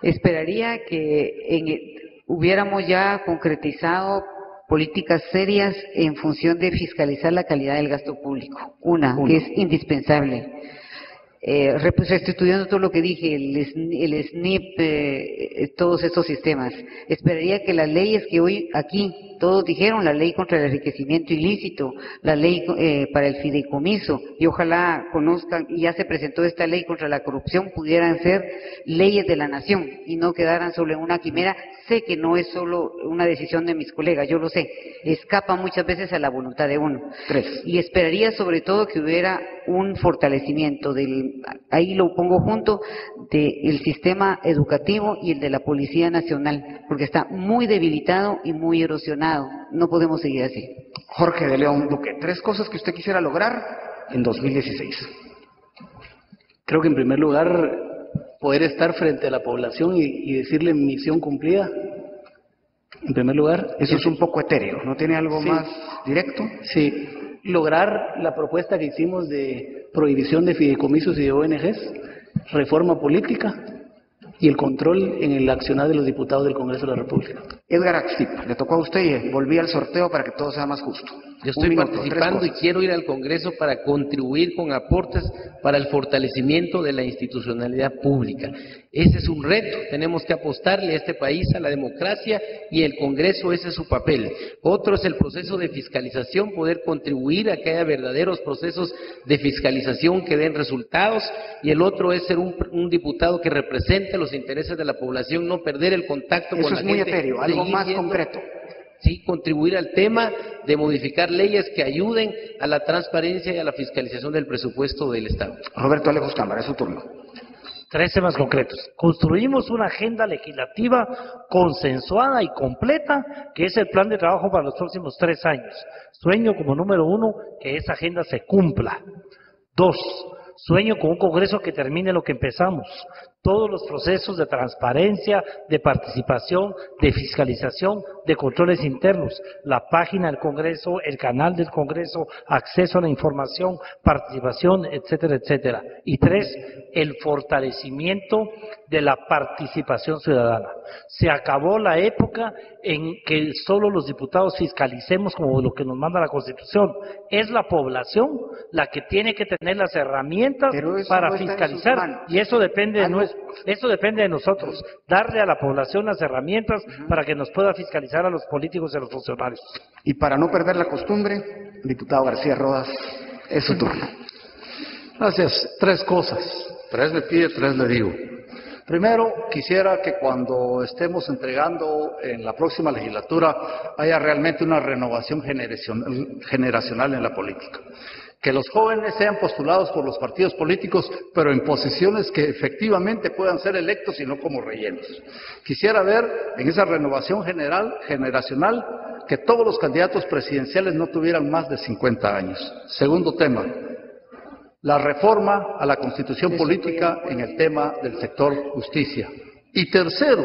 Esperaría que hubiéramos ya concretizado políticas serias en función de fiscalizar la calidad del gasto público. Una, que es indispensable. Reestudiando todo lo que dije, el SNIP, todos estos sistemas. Esperaría que las leyes que hoy aquí todos dijeron, la ley contra el enriquecimiento ilícito, la ley para el fideicomiso, y ojalá conozcan, y ya se presentó esta ley contra la corrupción, pudieran ser leyes de la nación y no quedaran solo en una quimera. Sé que no es solo una decisión de mis colegas, yo lo sé, escapa muchas veces a la voluntad de uno. 3. Y esperaría sobre todo que hubiera un fortalecimiento ahí lo pongo junto, del sistema educativo y el de la Policía Nacional, porque está muy debilitado y muy erosionado. No podemos seguir así. Jorge de León Duque, 3 cosas que usted quisiera lograr en 2016. Creo que en primer lugar, poder estar frente a la población y decirle misión cumplida. En primer lugar. Eso es un poco etéreo, ¿no tiene algo más directo? Sí. Lograr la propuesta que hicimos de prohibición de fideicomisos y de ONGs, reforma política y el control en el accionar de los diputados del Congreso de la República. Edgar Axtip, le tocó a usted y volví al sorteo para que todo sea más justo. Yo estoy participando y quiero ir al Congreso para contribuir con aportes para el fortalecimiento de la institucionalidad pública. Ese es un reto, tenemos que apostarle a este país a la democracia y el Congreso ese es su papel. Otro es el proceso de fiscalización, poder contribuir a que haya verdaderos procesos de fiscalización que den resultados, y el otro es ser un diputado que represente los intereses de la población, no perder el contacto con la gente. Eso es muy etéreo, algo más concreto. Sí, contribuir al tema de modificar leyes que ayuden a la transparencia y a la fiscalización del presupuesto del Estado. Roberto Alejos Cámara, es su turno. 3 temas concretos. Construimos una agenda legislativa consensuada y completa, que es el plan de trabajo para los próximos 3 años. Sueño como número 1 que esa agenda se cumpla. 2, sueño con un Congreso que termine lo que empezamos. Todos los procesos de transparencia, de participación, de fiscalización, de controles internos, la página del Congreso, el canal del Congreso, acceso a la información, participación, etcétera, etcétera. Y 3, el fortalecimiento de la participación ciudadana. Se acabó la época en que solo los diputados fiscalicemos como lo que nos manda la Constitución. Es la población la que tiene que tener las herramientas para fiscalizar, y eso depende de nosotros, darle a la población las herramientas para que nos pueda fiscalizar a los políticos y a los funcionarios. Y para no perder la costumbre, diputado García Rodas, es su turno. Gracias. 3 cosas. 3 le pide, 3 le digo. Primero, quisiera que cuando estemos entregando en la próxima legislatura haya realmente una renovación generacional en la política. Que los jóvenes sean postulados por los partidos políticos, pero en posiciones que efectivamente puedan ser electos y no como rellenos. Quisiera ver en esa renovación generacional que todos los candidatos presidenciales no tuvieran más de 50 años. Segundo tema, la reforma a la Constitución política en el tema del sector justicia. Y tercero,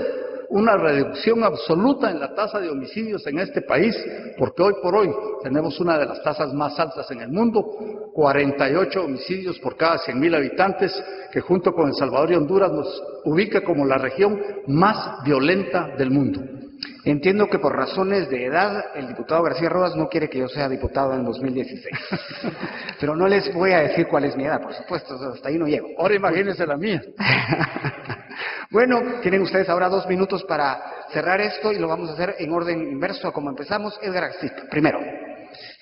una reducción absoluta en la tasa de homicidios en este país, porque hoy por hoy tenemos una de las tasas más altas en el mundo, 48 homicidios por cada 100.000 habitantes, que junto con El Salvador y Honduras nos ubica como la región más violenta del mundo. Entiendo que por razones de edad el diputado García Rodas no quiere que yo sea diputado en 2016. Pero no les voy a decir cuál es mi edad, por supuesto, hasta ahí no llego. Ahora imagínense la mía. Bueno, tienen ustedes ahora 2 minutos para cerrar esto y lo vamos a hacer en orden inverso a como empezamos. Edgar Axtip, primero.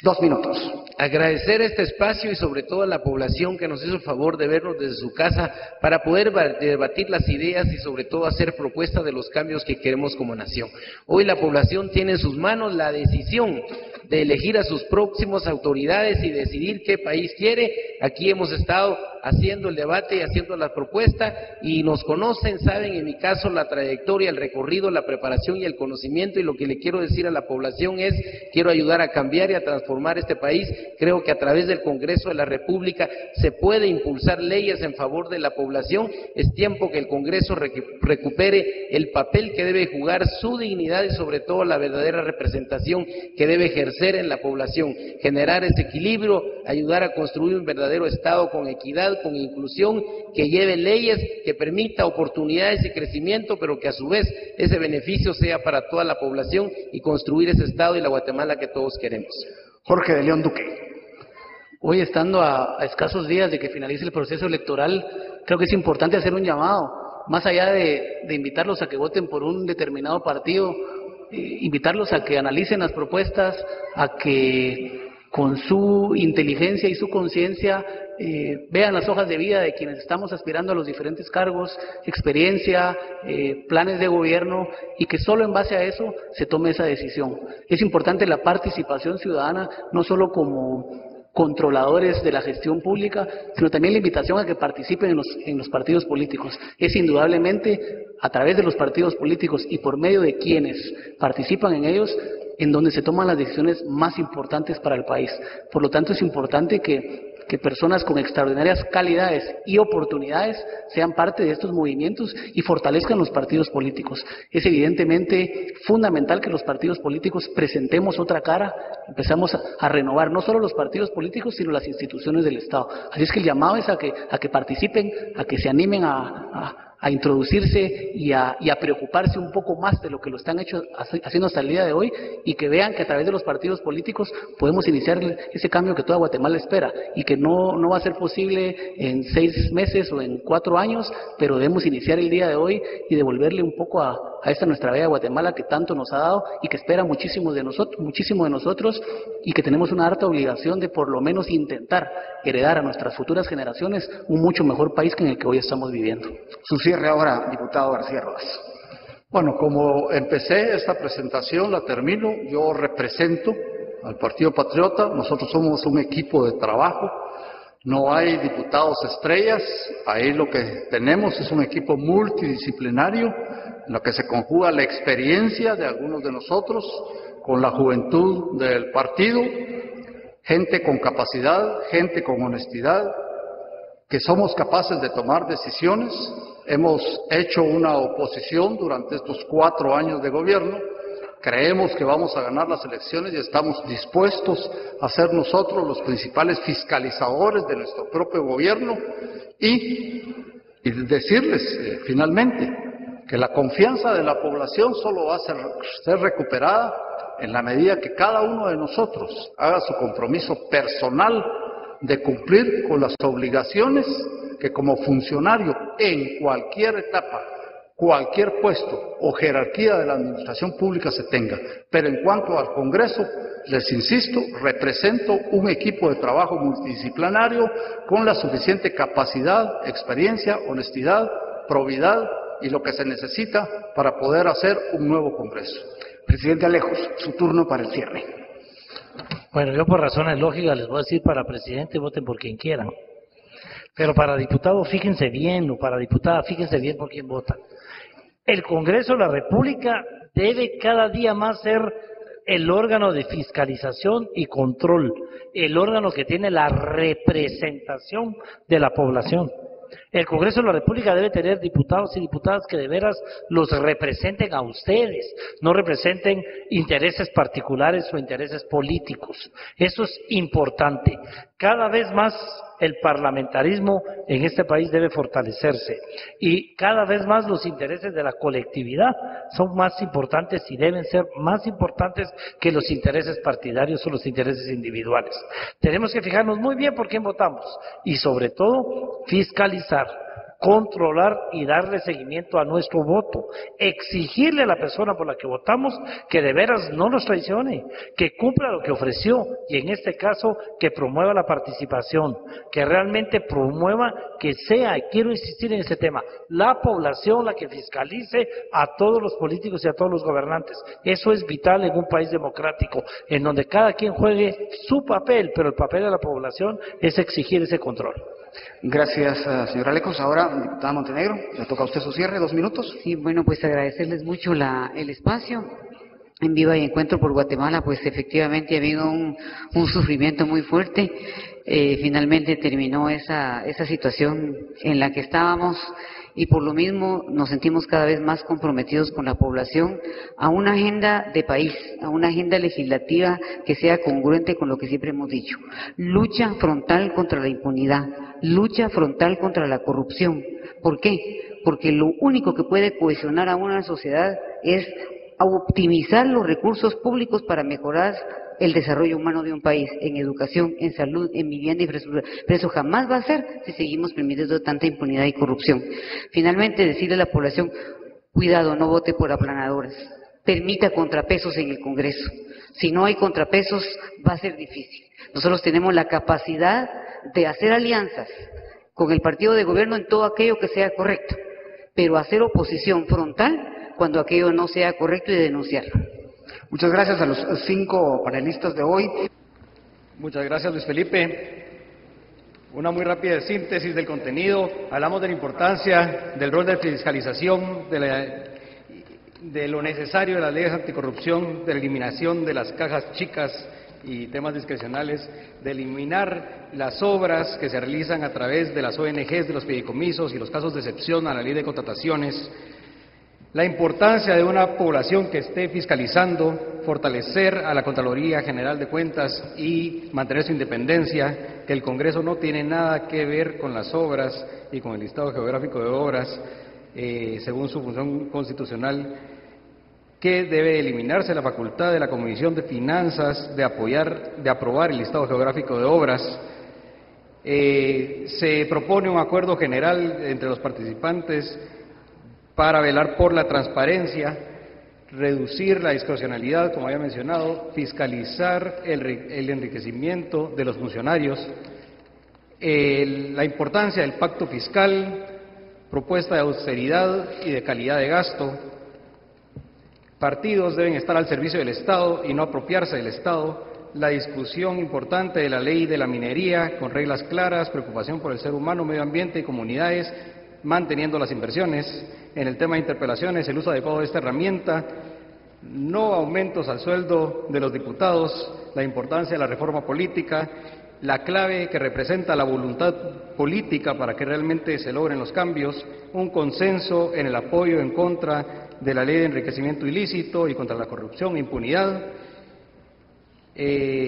2 minutos. Agradecer este espacio y sobre todo a la población que nos hizo el favor de vernos desde su casa para poder debatir las ideas y sobre todo hacer propuestas de los cambios que queremos como nación. Hoy la población tiene en sus manos la decisión de elegir a sus próximas autoridades y decidir qué país quiere. Aquí hemos estado haciendo el debate y haciendo la propuesta y nos conocen, saben en mi caso la trayectoria, el recorrido, la preparación y el conocimiento, y lo que le quiero decir a la población es, quiero ayudar a cambiar y a transformar transformar este país. Creo que a través del Congreso de la República se puede impulsar leyes en favor de la población. Es tiempo que el Congreso recupere el papel que debe jugar, su dignidad y sobre todo la verdadera representación que debe ejercer en la población, generar ese equilibrio, ayudar a construir un verdadero Estado con equidad, con inclusión, que lleve leyes, que permita oportunidades y crecimiento, pero que a su vez ese beneficio sea para toda la población y construir ese Estado y la Guatemala que todos queremos. Jorge de León Duque. Hoy, estando a escasos días de que finalice el proceso electoral, creo que es importante hacer un llamado, más allá de invitarlos a que voten por un determinado partido, invitarlos a que analicen las propuestas, a que con su inteligencia y su conciencia vean las hojas de vida de quienes estamos aspirando a los diferentes cargos, experiencia, planes de gobierno, y que solo en base a eso se tome esa decisión. Es importante la participación ciudadana, no solo como controladores de la gestión pública, sino también la invitación a que participen en los partidos políticos. Es indudablemente a través de los partidos políticos y por medio de quienes participan en ellos en donde se toman las decisiones más importantes para el país. Por lo tanto, es importante que personas con extraordinarias calidades y oportunidades sean parte de estos movimientos y fortalezcan los partidos políticos. Es evidentemente fundamental que los partidos políticos presentemos otra cara, empezamos a renovar no solo los partidos políticos, sino las instituciones del Estado. Así es que el llamado es a que participen, a que se animen a introducirse y a preocuparse un poco más de lo que lo están haciendo hasta el día de hoy, y que vean que a través de los partidos políticos podemos iniciar ese cambio que toda Guatemala espera, y que no va a ser posible en 6 meses o en 4 años, pero debemos iniciar el día de hoy y devolverle un poco a esta nuestra bella Guatemala que tanto nos ha dado y que espera muchísimo de nosotros, y que tenemos una harta obligación de por lo menos intentar heredar a nuestras futuras generaciones un mucho mejor país que en el que hoy estamos viviendo. Su cierre ahora, diputado García Rodas. Bueno, como empecé esta presentación, la termino. Yo represento al Partido Patriota. Nosotros somos un equipo de trabajo. No hay diputados estrellas. Ahí lo que tenemos es un equipo multidisciplinario en lo que se conjuga la experiencia de algunos de nosotros con la juventud del partido, gente con capacidad, gente con honestidad, que somos capaces de tomar decisiones. Hemos hecho una oposición durante estos 4 años de gobierno. Creemos que vamos a ganar las elecciones y estamos dispuestos a ser nosotros los principales fiscalizadores de nuestro propio gobierno y decirles finalmente que la confianza de la población solo va a ser recuperada en la medida que cada uno de nosotros haga su compromiso personal de cumplir con las obligaciones que como funcionario en cualquier etapa, cualquier puesto o jerarquía de la administración pública se tenga. Pero en cuanto al Congreso, les insisto, represento un equipo de trabajo multidisciplinario con la suficiente capacidad, experiencia, honestidad, probidad y lo que se necesita para poder hacer un nuevo Congreso. Presidente Alejos, su turno para el cierre. Bueno, yo por razones lógicas les voy a decir: para presidente voten por quien quieran. Pero para diputado fíjense bien, o para diputada fíjense bien por quién votan. El Congreso de la República debe cada día más ser el órgano de fiscalización y control, el órgano que tiene la representación de la población. El Congreso de la República debe tener diputados y diputadas que de veras los representen a ustedes, no representen intereses particulares o intereses políticos. Eso es importante. Cada vez más el parlamentarismo en este país debe fortalecerse y cada vez más los intereses de la colectividad son más importantes y deben ser más importantes que los intereses partidarios o los intereses individuales. Tenemos que fijarnos muy bien por quién votamos y sobre todo fiscalizar, controlar y darle seguimiento a nuestro voto, exigirle a la persona por la que votamos que de veras no nos traicione, que cumpla lo que ofreció y en este caso que promueva la participación, que realmente promueva que sea, y quiero insistir en ese tema, la población la que fiscalice a todos los políticos y a todos los gobernantes. Eso es vital en un país democrático, en donde cada quien juegue su papel, pero el papel de la población es exigir ese control. Gracias, señor Alejos. Ahora, diputada Montenegro, le toca a usted su cierre, 2 minutos. Sí, bueno, pues agradecerles mucho el espacio. en Viva y Encuentro por Guatemala, pues efectivamente ha habido un sufrimiento muy fuerte. Finalmente terminó esa situación en la que estábamos y por lo mismo nos sentimos cada vez más comprometidos con la población a una agenda de país, a una agenda legislativa que sea congruente con lo que siempre hemos dicho. Lucha frontal contra la impunidad, lucha frontal contra la corrupción. ¿Por qué? Porque lo único que puede cohesionar a una sociedad es a optimizar los recursos públicos para mejorar el desarrollo humano de un país, en educación, en salud, en vivienda y infraestructura. Pero eso jamás va a ser si seguimos permitiendo tanta impunidad y corrupción. Finalmente, decirle a la población, cuidado, no vote por aplanadoras, permita contrapesos en el Congreso. Si no hay contrapesos, va a ser difícil. Nosotros tenemos la capacidad de hacer alianzas con el partido de gobierno en todo aquello que sea correcto, pero hacer oposición frontal cuando aquello no sea correcto y denunciarlo. Muchas gracias a los 5 panelistas de hoy. Muchas gracias, Luis Felipe. Una muy rápida síntesis del contenido. Hablamos de la importancia del rol de fiscalización, de lo necesario de las leyes anticorrupción, de la eliminación de las cajas chicas y temas discrecionales, de eliminar las obras que se realizan a través de las ONGs, de los fideicomisos y los casos de excepción a la ley de contrataciones. La importancia de una población que esté fiscalizando, fortalecer a la Contraloría General de Cuentas y mantener su independencia, que el Congreso no tiene nada que ver con las obras y con el listado geográfico de obras, según su función constitucional, que debe eliminarse la facultad de la Comisión de Finanzas de aprobar el listado geográfico de obras. Se propone un acuerdo general entre los participantes para velar por la transparencia, reducir la discrecionalidad, como había mencionado, fiscalizar el enriquecimiento de los funcionarios, la importancia del pacto fiscal, propuesta de austeridad y de calidad de gasto. Partidos deben estar al servicio del Estado y no apropiarse del Estado. La discusión importante de la ley de la minería, con reglas claras, preocupación por el ser humano, medio ambiente y comunidades, manteniendo las inversiones. En el tema de interpelaciones, el uso adecuado de esta herramienta, no aumentos al sueldo de los diputados, la importancia de la reforma política, la clave que representa la voluntad política para que realmente se logren los cambios, un consenso en el apoyo en contra de la ley de enriquecimiento ilícito y contra la corrupción e impunidad,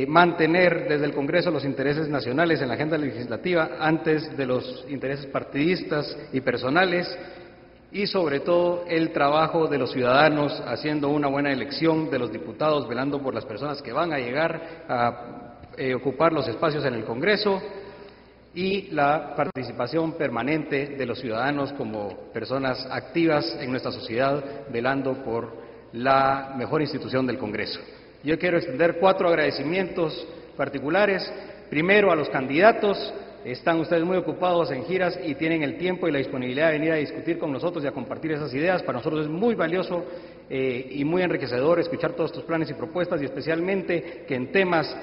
mantener desde el Congreso los intereses nacionales en la agenda legislativa antes de los intereses partidistas y personales, y sobre todo el trabajo de los ciudadanos haciendo una buena elección de los diputados, velando por las personas que van a llegar a ocupar los espacios en el Congreso, y la participación permanente de los ciudadanos como personas activas en nuestra sociedad, velando por la mejor institución del Congreso. Yo quiero extender 4 agradecimientos particulares. Primero, a los candidatos. Están ustedes muy ocupados en giras y tienen el tiempo y la disponibilidad de venir a discutir con nosotros y a compartir esas ideas. Para nosotros es muy valioso y muy enriquecedor escuchar todos estos planes y propuestas, y especialmente que en temas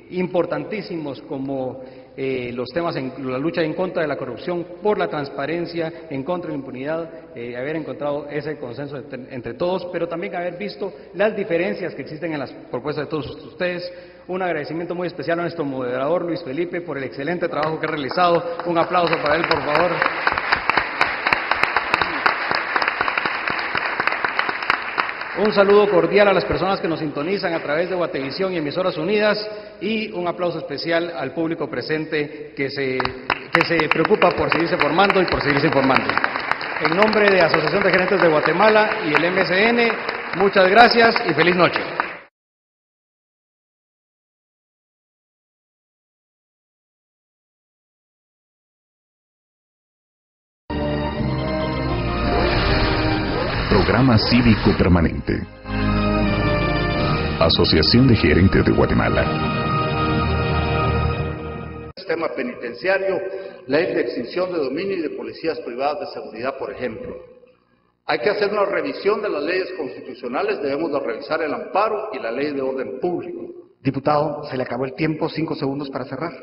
importantísimos como los temas en la lucha en contra de la corrupción, por la transparencia, en contra de la impunidad, haber encontrado ese consenso entre todos, pero también haber visto las diferencias que existen en las propuestas de todos ustedes. Un agradecimiento muy especial a nuestro moderador Luis Felipe por el excelente trabajo que ha realizado. Un aplauso para él, por favor. Un saludo cordial a las personas que nos sintonizan a través de Guatevisión y Emisoras Unidas, y un aplauso especial al público presente que se preocupa por seguirse formando y por seguirse informando. En nombre de Asociación de Gerentes de Guatemala y el MSN, muchas gracias y feliz noche. Programa Cívico Permanente. Asociación de Gerentes de Guatemala. Sistema penitenciario, ley de extinción de dominio y de policías privadas de seguridad, por ejemplo. Hay que hacer una revisión de las leyes constitucionales, debemos de revisar el amparo y la ley de orden público. Diputado, se le acabó el tiempo, 5 segundos para cerrar.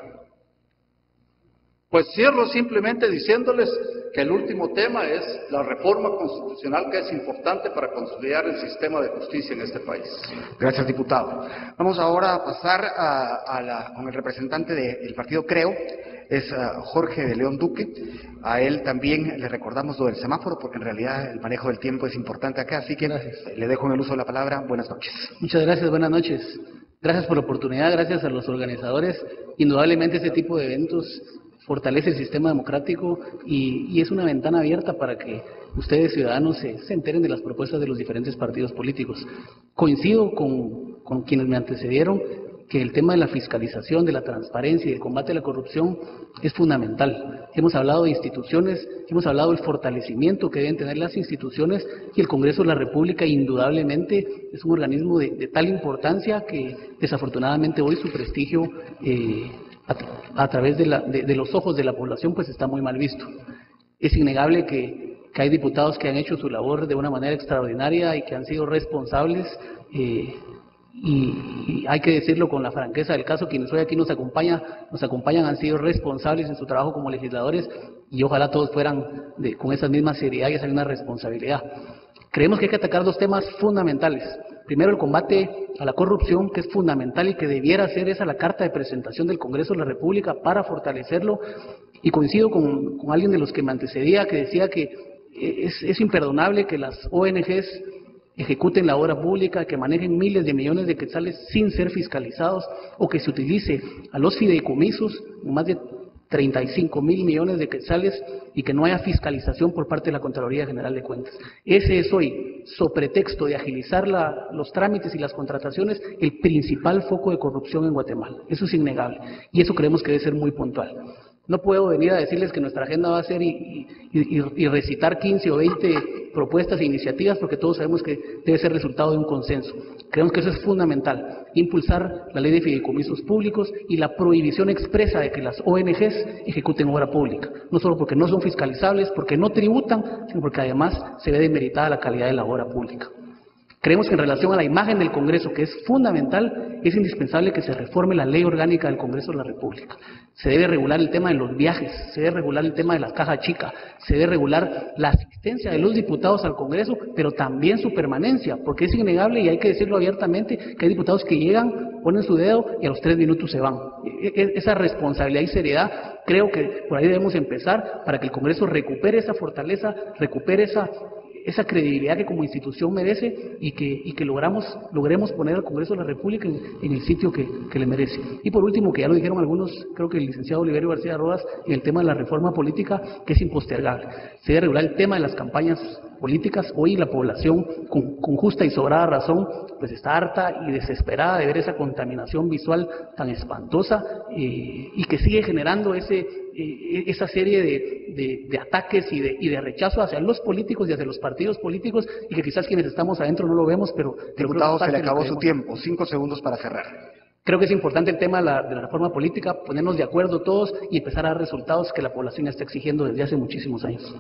Pues cierro simplemente diciéndoles que el último tema es la reforma constitucional, que es importante para consolidar el sistema de justicia en este país. Gracias, diputado. Vamos ahora a pasar con el representante del partido Creo, es Jorge de León Duque. A él también le recordamos lo del semáforo, porque en realidad el manejo del tiempo es importante acá, así que le dejo en el uso de la palabra. Buenas noches. Muchas gracias, buenas noches. Gracias por la oportunidad, gracias a los organizadores. Indudablemente este tipo de eventos fortalece el sistema democrático y es una ventana abierta para que ustedes, ciudadanos, se enteren de las propuestas de los diferentes partidos políticos. Coincido con quienes me antecedieron que el tema de la fiscalización, de la transparencia y del combate a la corrupción es fundamental. Hemos hablado de instituciones, hemos hablado del fortalecimiento que deben tener las instituciones, y el Congreso de la República indudablemente es un organismo de tal importancia que desafortunadamente hoy su prestigio a través de los ojos de la población pues está muy mal visto. Es innegable que hay diputados que han hecho su labor de una manera extraordinaria y que han sido responsables, y hay que decirlo con la franqueza del caso, quienes hoy aquí nos acompañan han sido responsables en su trabajo como legisladores, y ojalá todos fueran con esa misma seriedad y esa misma responsabilidad. Creemos que hay que atacar dos temas fundamentales. Primero, el combate a la corrupción, que es fundamental y que debiera ser esa la carta de presentación del Congreso de la República para fortalecerlo. Y coincido con alguien de los que me antecedía, que decía que es imperdonable que las ONGs ejecuten la obra pública, que manejen miles de millones de quetzales sin ser fiscalizados, o que se utilice a los fideicomisos, más de 35.000 millones de quetzales, y que no haya fiscalización por parte de la Contraloría General de Cuentas. Ese es hoy, sobre pretexto de agilizar los trámites y las contrataciones, el principal foco de corrupción en Guatemala. Eso es innegable, y eso creemos que debe ser muy puntual. No puedo venir a decirles que nuestra agenda va a ser y recitar 15 o 20 propuestas e iniciativas, porque todos sabemos que debe ser resultado de un consenso. Creemos que eso es fundamental, impulsar la ley de fideicomisos públicos y la prohibición expresa de que las ONGs ejecuten obra pública, no solo porque no son fiscalizables, porque no tributan, sino porque además se ve demeritada la calidad de la obra pública. Creemos que en relación a la imagen del Congreso, que es fundamental, es indispensable que se reforme la ley orgánica del Congreso de la República. Se debe regular el tema de los viajes, se debe regular el tema de la caja chica, se debe regular la asistencia de los diputados al Congreso, pero también su permanencia, porque es innegable, y hay que decirlo abiertamente, que hay diputados que llegan, ponen su dedo y a los 3 minutos se van. Esa responsabilidad y seriedad, creo que por ahí debemos empezar, para que el Congreso recupere esa fortaleza, recupere esa credibilidad que como institución merece, y que logremos poner al Congreso de la República en el sitio que le merece. Y por último, que ya lo dijeron algunos, creo que el licenciado Oliverio García Rodas, en el tema de la reforma política, que es impostergable. Se debe regular el tema de las campañas políticas. Hoy la población, con justa y sobrada razón, pues está harta y desesperada de ver esa contaminación visual tan espantosa, y que sigue generando esa serie de ataques y de rechazo hacia los políticos y hacia los partidos políticos, y que quizás quienes estamos adentro no lo vemos, pero diputado, se le acabó su tiempo. 5 segundos para cerrar. Creo que es importante el tema de la reforma política, ponernos de acuerdo todos y empezar a dar resultados que la población está exigiendo desde hace muchísimos años.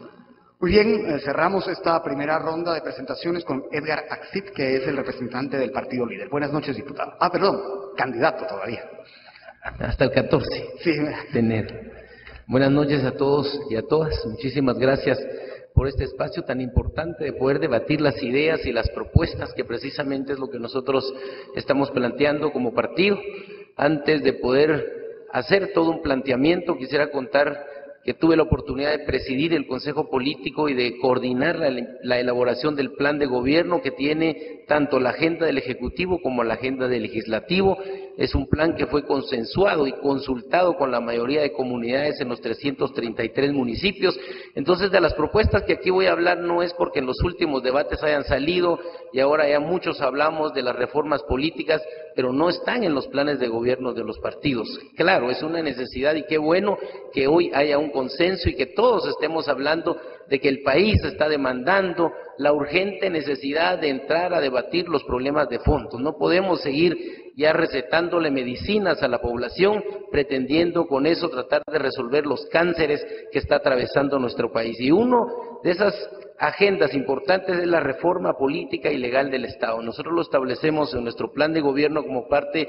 Muy bien, cerramos esta primera ronda de presentaciones con Edgar Axip, que es el representante del partido líder. Buenas noches, diputado. Perdón, candidato todavía. Hasta el 14. Sí. De enero. Buenas noches a todos y a todas. Muchísimas gracias por este espacio tan importante de poder debatir las ideas y las propuestas, que precisamente es lo que nosotros estamos planteando como partido. Antes de poder hacer todo un planteamiento, quisiera contar que tuve la oportunidad de presidir el Consejo Político y de coordinar la elaboración del plan de gobierno, que tiene tanto la agenda del Ejecutivo como la agenda del Legislativo. Es un plan que fue consensuado y consultado con la mayoría de comunidades en los 333 municipios. Entonces, de las propuestas que aquí voy a hablar, no es porque en los últimos debates hayan salido y ahora ya muchos hablamos de las reformas políticas, pero no están en los planes de gobierno de los partidos. Claro, es una necesidad, y qué bueno que hoy haya un consenso y que todos estemos hablando de que el país está demandando la urgente necesidad de entrar a debatir los problemas de fondo. No podemos seguir ya recetándole medicinas a la población, pretendiendo con eso tratar de resolver los cánceres que está atravesando nuestro país. Y uno de esas agendas importantes es la reforma política y legal del Estado. Nosotros lo establecemos en nuestro plan de gobierno como parte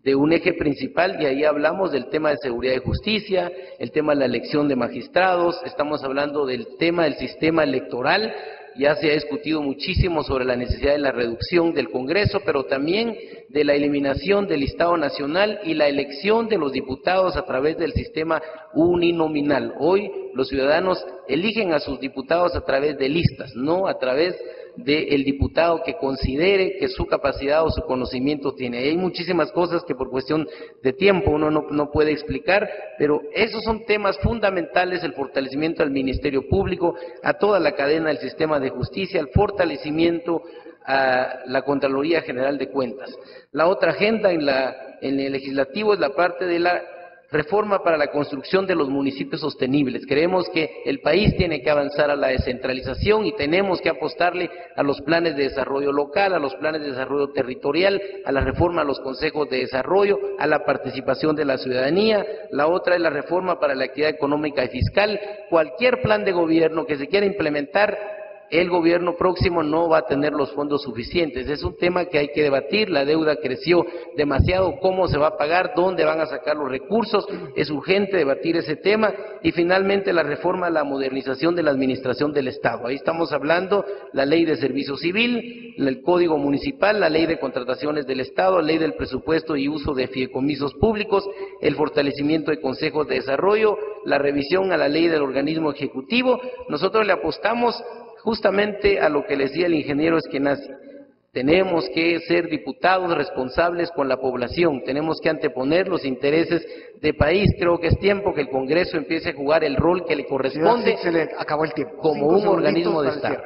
de un eje principal, y ahí hablamos del tema de seguridad y justicia, el tema de la elección de magistrados, estamos hablando del tema del sistema electoral. Ya se ha discutido muchísimo sobre la necesidad de la reducción del Congreso, pero también de la eliminación del listado nacional y la elección de los diputados a través del sistema uninominal. Hoy los ciudadanos eligen a sus diputados a través de listas, no a través del diputado que considere que su capacidad o su conocimiento tiene. Hay muchísimas cosas que por cuestión de tiempo uno no puede explicar, pero esos son temas fundamentales: el fortalecimiento del Ministerio Público, a toda la cadena del sistema de justicia, el fortalecimiento a la Contraloría General de Cuentas. La otra agenda en el legislativo es la parte de la reforma para la construcción de los municipios sostenibles. Creemos que el país tiene que avanzar a la descentralización y tenemos que apostarle a los planes de desarrollo local, a los planes de desarrollo territorial, a la reforma a los consejos de desarrollo, a la participación de la ciudadanía. La otra es la reforma para la actividad económica y fiscal. Cualquier plan de gobierno que se quiera implementar, el gobierno próximo no va a tener los fondos suficientes. Es un tema que hay que debatir. La deuda creció demasiado. ¿Cómo se va a pagar? ¿Dónde van a sacar los recursos? Es urgente debatir ese tema. Y finalmente la reforma a la modernización de la administración del Estado. Ahí estamos hablando la ley de servicio civil, el código municipal, la ley de contrataciones del Estado, la ley del presupuesto y uso de fideicomisos públicos, el fortalecimiento de consejos de desarrollo, la revisión a la ley del organismo ejecutivo. Nosotros le apostamos justamente a lo que le decía el ingeniero Eskenazi. Tenemos que ser diputados responsables con la población, tenemos que anteponer los intereses de país. Creo que es tiempo que el Congreso empiece a jugar el rol que le corresponde. Se le acabó el tiempo. Como un organismo de Estado.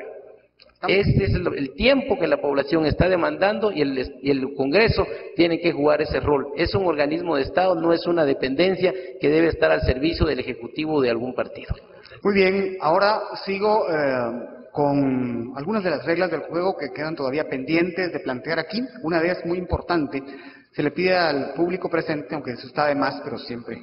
Este es el tiempo que la población está demandando y el Congreso tiene que jugar ese rol. Es un organismo de Estado, no es una dependencia que debe estar al servicio del Ejecutivo de algún partido. Muy bien, ahora sigo con algunas de las reglas del juego que quedan todavía pendientes de plantear aquí. Una de ellas muy importante: se le pide al público presente, aunque eso está de más, pero siempre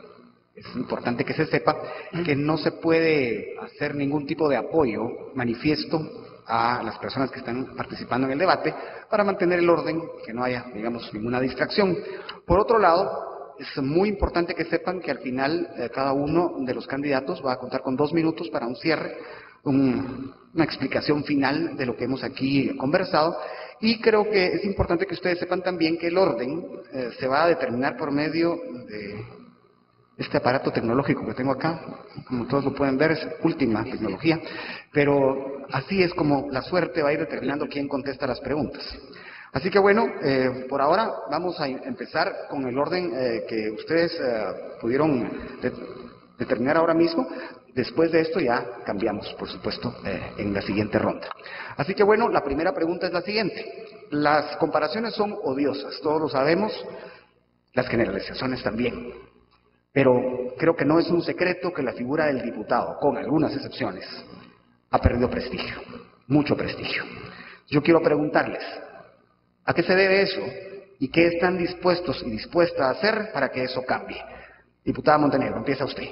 es importante que se sepa, que no se puede hacer ningún tipo de apoyo manifiesto a las personas que están participando en el debate, para mantener el orden, que no haya, digamos, ninguna distracción. Por otro lado, es muy importante que sepan que al final cada uno de los candidatos va a contar con 2 minutos para un cierre, una explicación final de lo que hemos aquí conversado. Y creo que es importante que ustedes sepan también que el orden se va a determinar por medio de este aparato tecnológico que tengo acá. Como todos lo pueden ver, es última tecnología, pero así es como la suerte va a ir determinando quién contesta las preguntas. Así que bueno, por ahora vamos a empezar con el orden que ustedes pudieron determinar ahora mismo. Después de esto ya cambiamos, por supuesto, en la siguiente ronda. Así que bueno, la primera pregunta es la siguiente. Las comparaciones son odiosas, todos lo sabemos, las generalizaciones también. Pero creo que no es un secreto que la figura del diputado, con algunas excepciones, ha perdido prestigio, mucho prestigio. Yo quiero preguntarles, ¿a qué se debe eso? ¿Y qué están dispuestos y dispuestas a hacer para que eso cambie? Diputada Montenegro, empieza usted.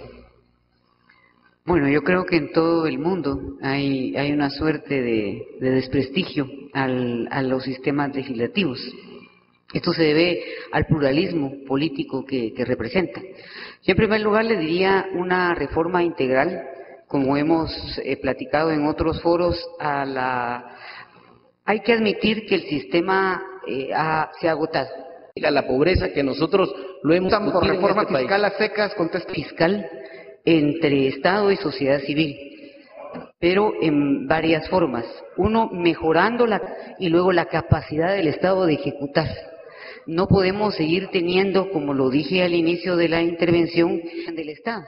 Bueno, yo creo que en todo el mundo hay una suerte de desprestigio a los sistemas legislativos. Esto se debe al pluralismo político que representa. Yo en primer lugar le diría una reforma integral, como hemos platicado en otros foros. Hay que admitir que el sistema se ha agotado. La pobreza que nosotros lo hemos discutido por reforma fiscal a secas, contesta. Fiscal entre Estado y sociedad civil, pero en varias formas. Uno, mejorando y luego la capacidad del Estado de ejecutar. No podemos seguir teniendo, como lo dije al inicio de la intervención, del Estado,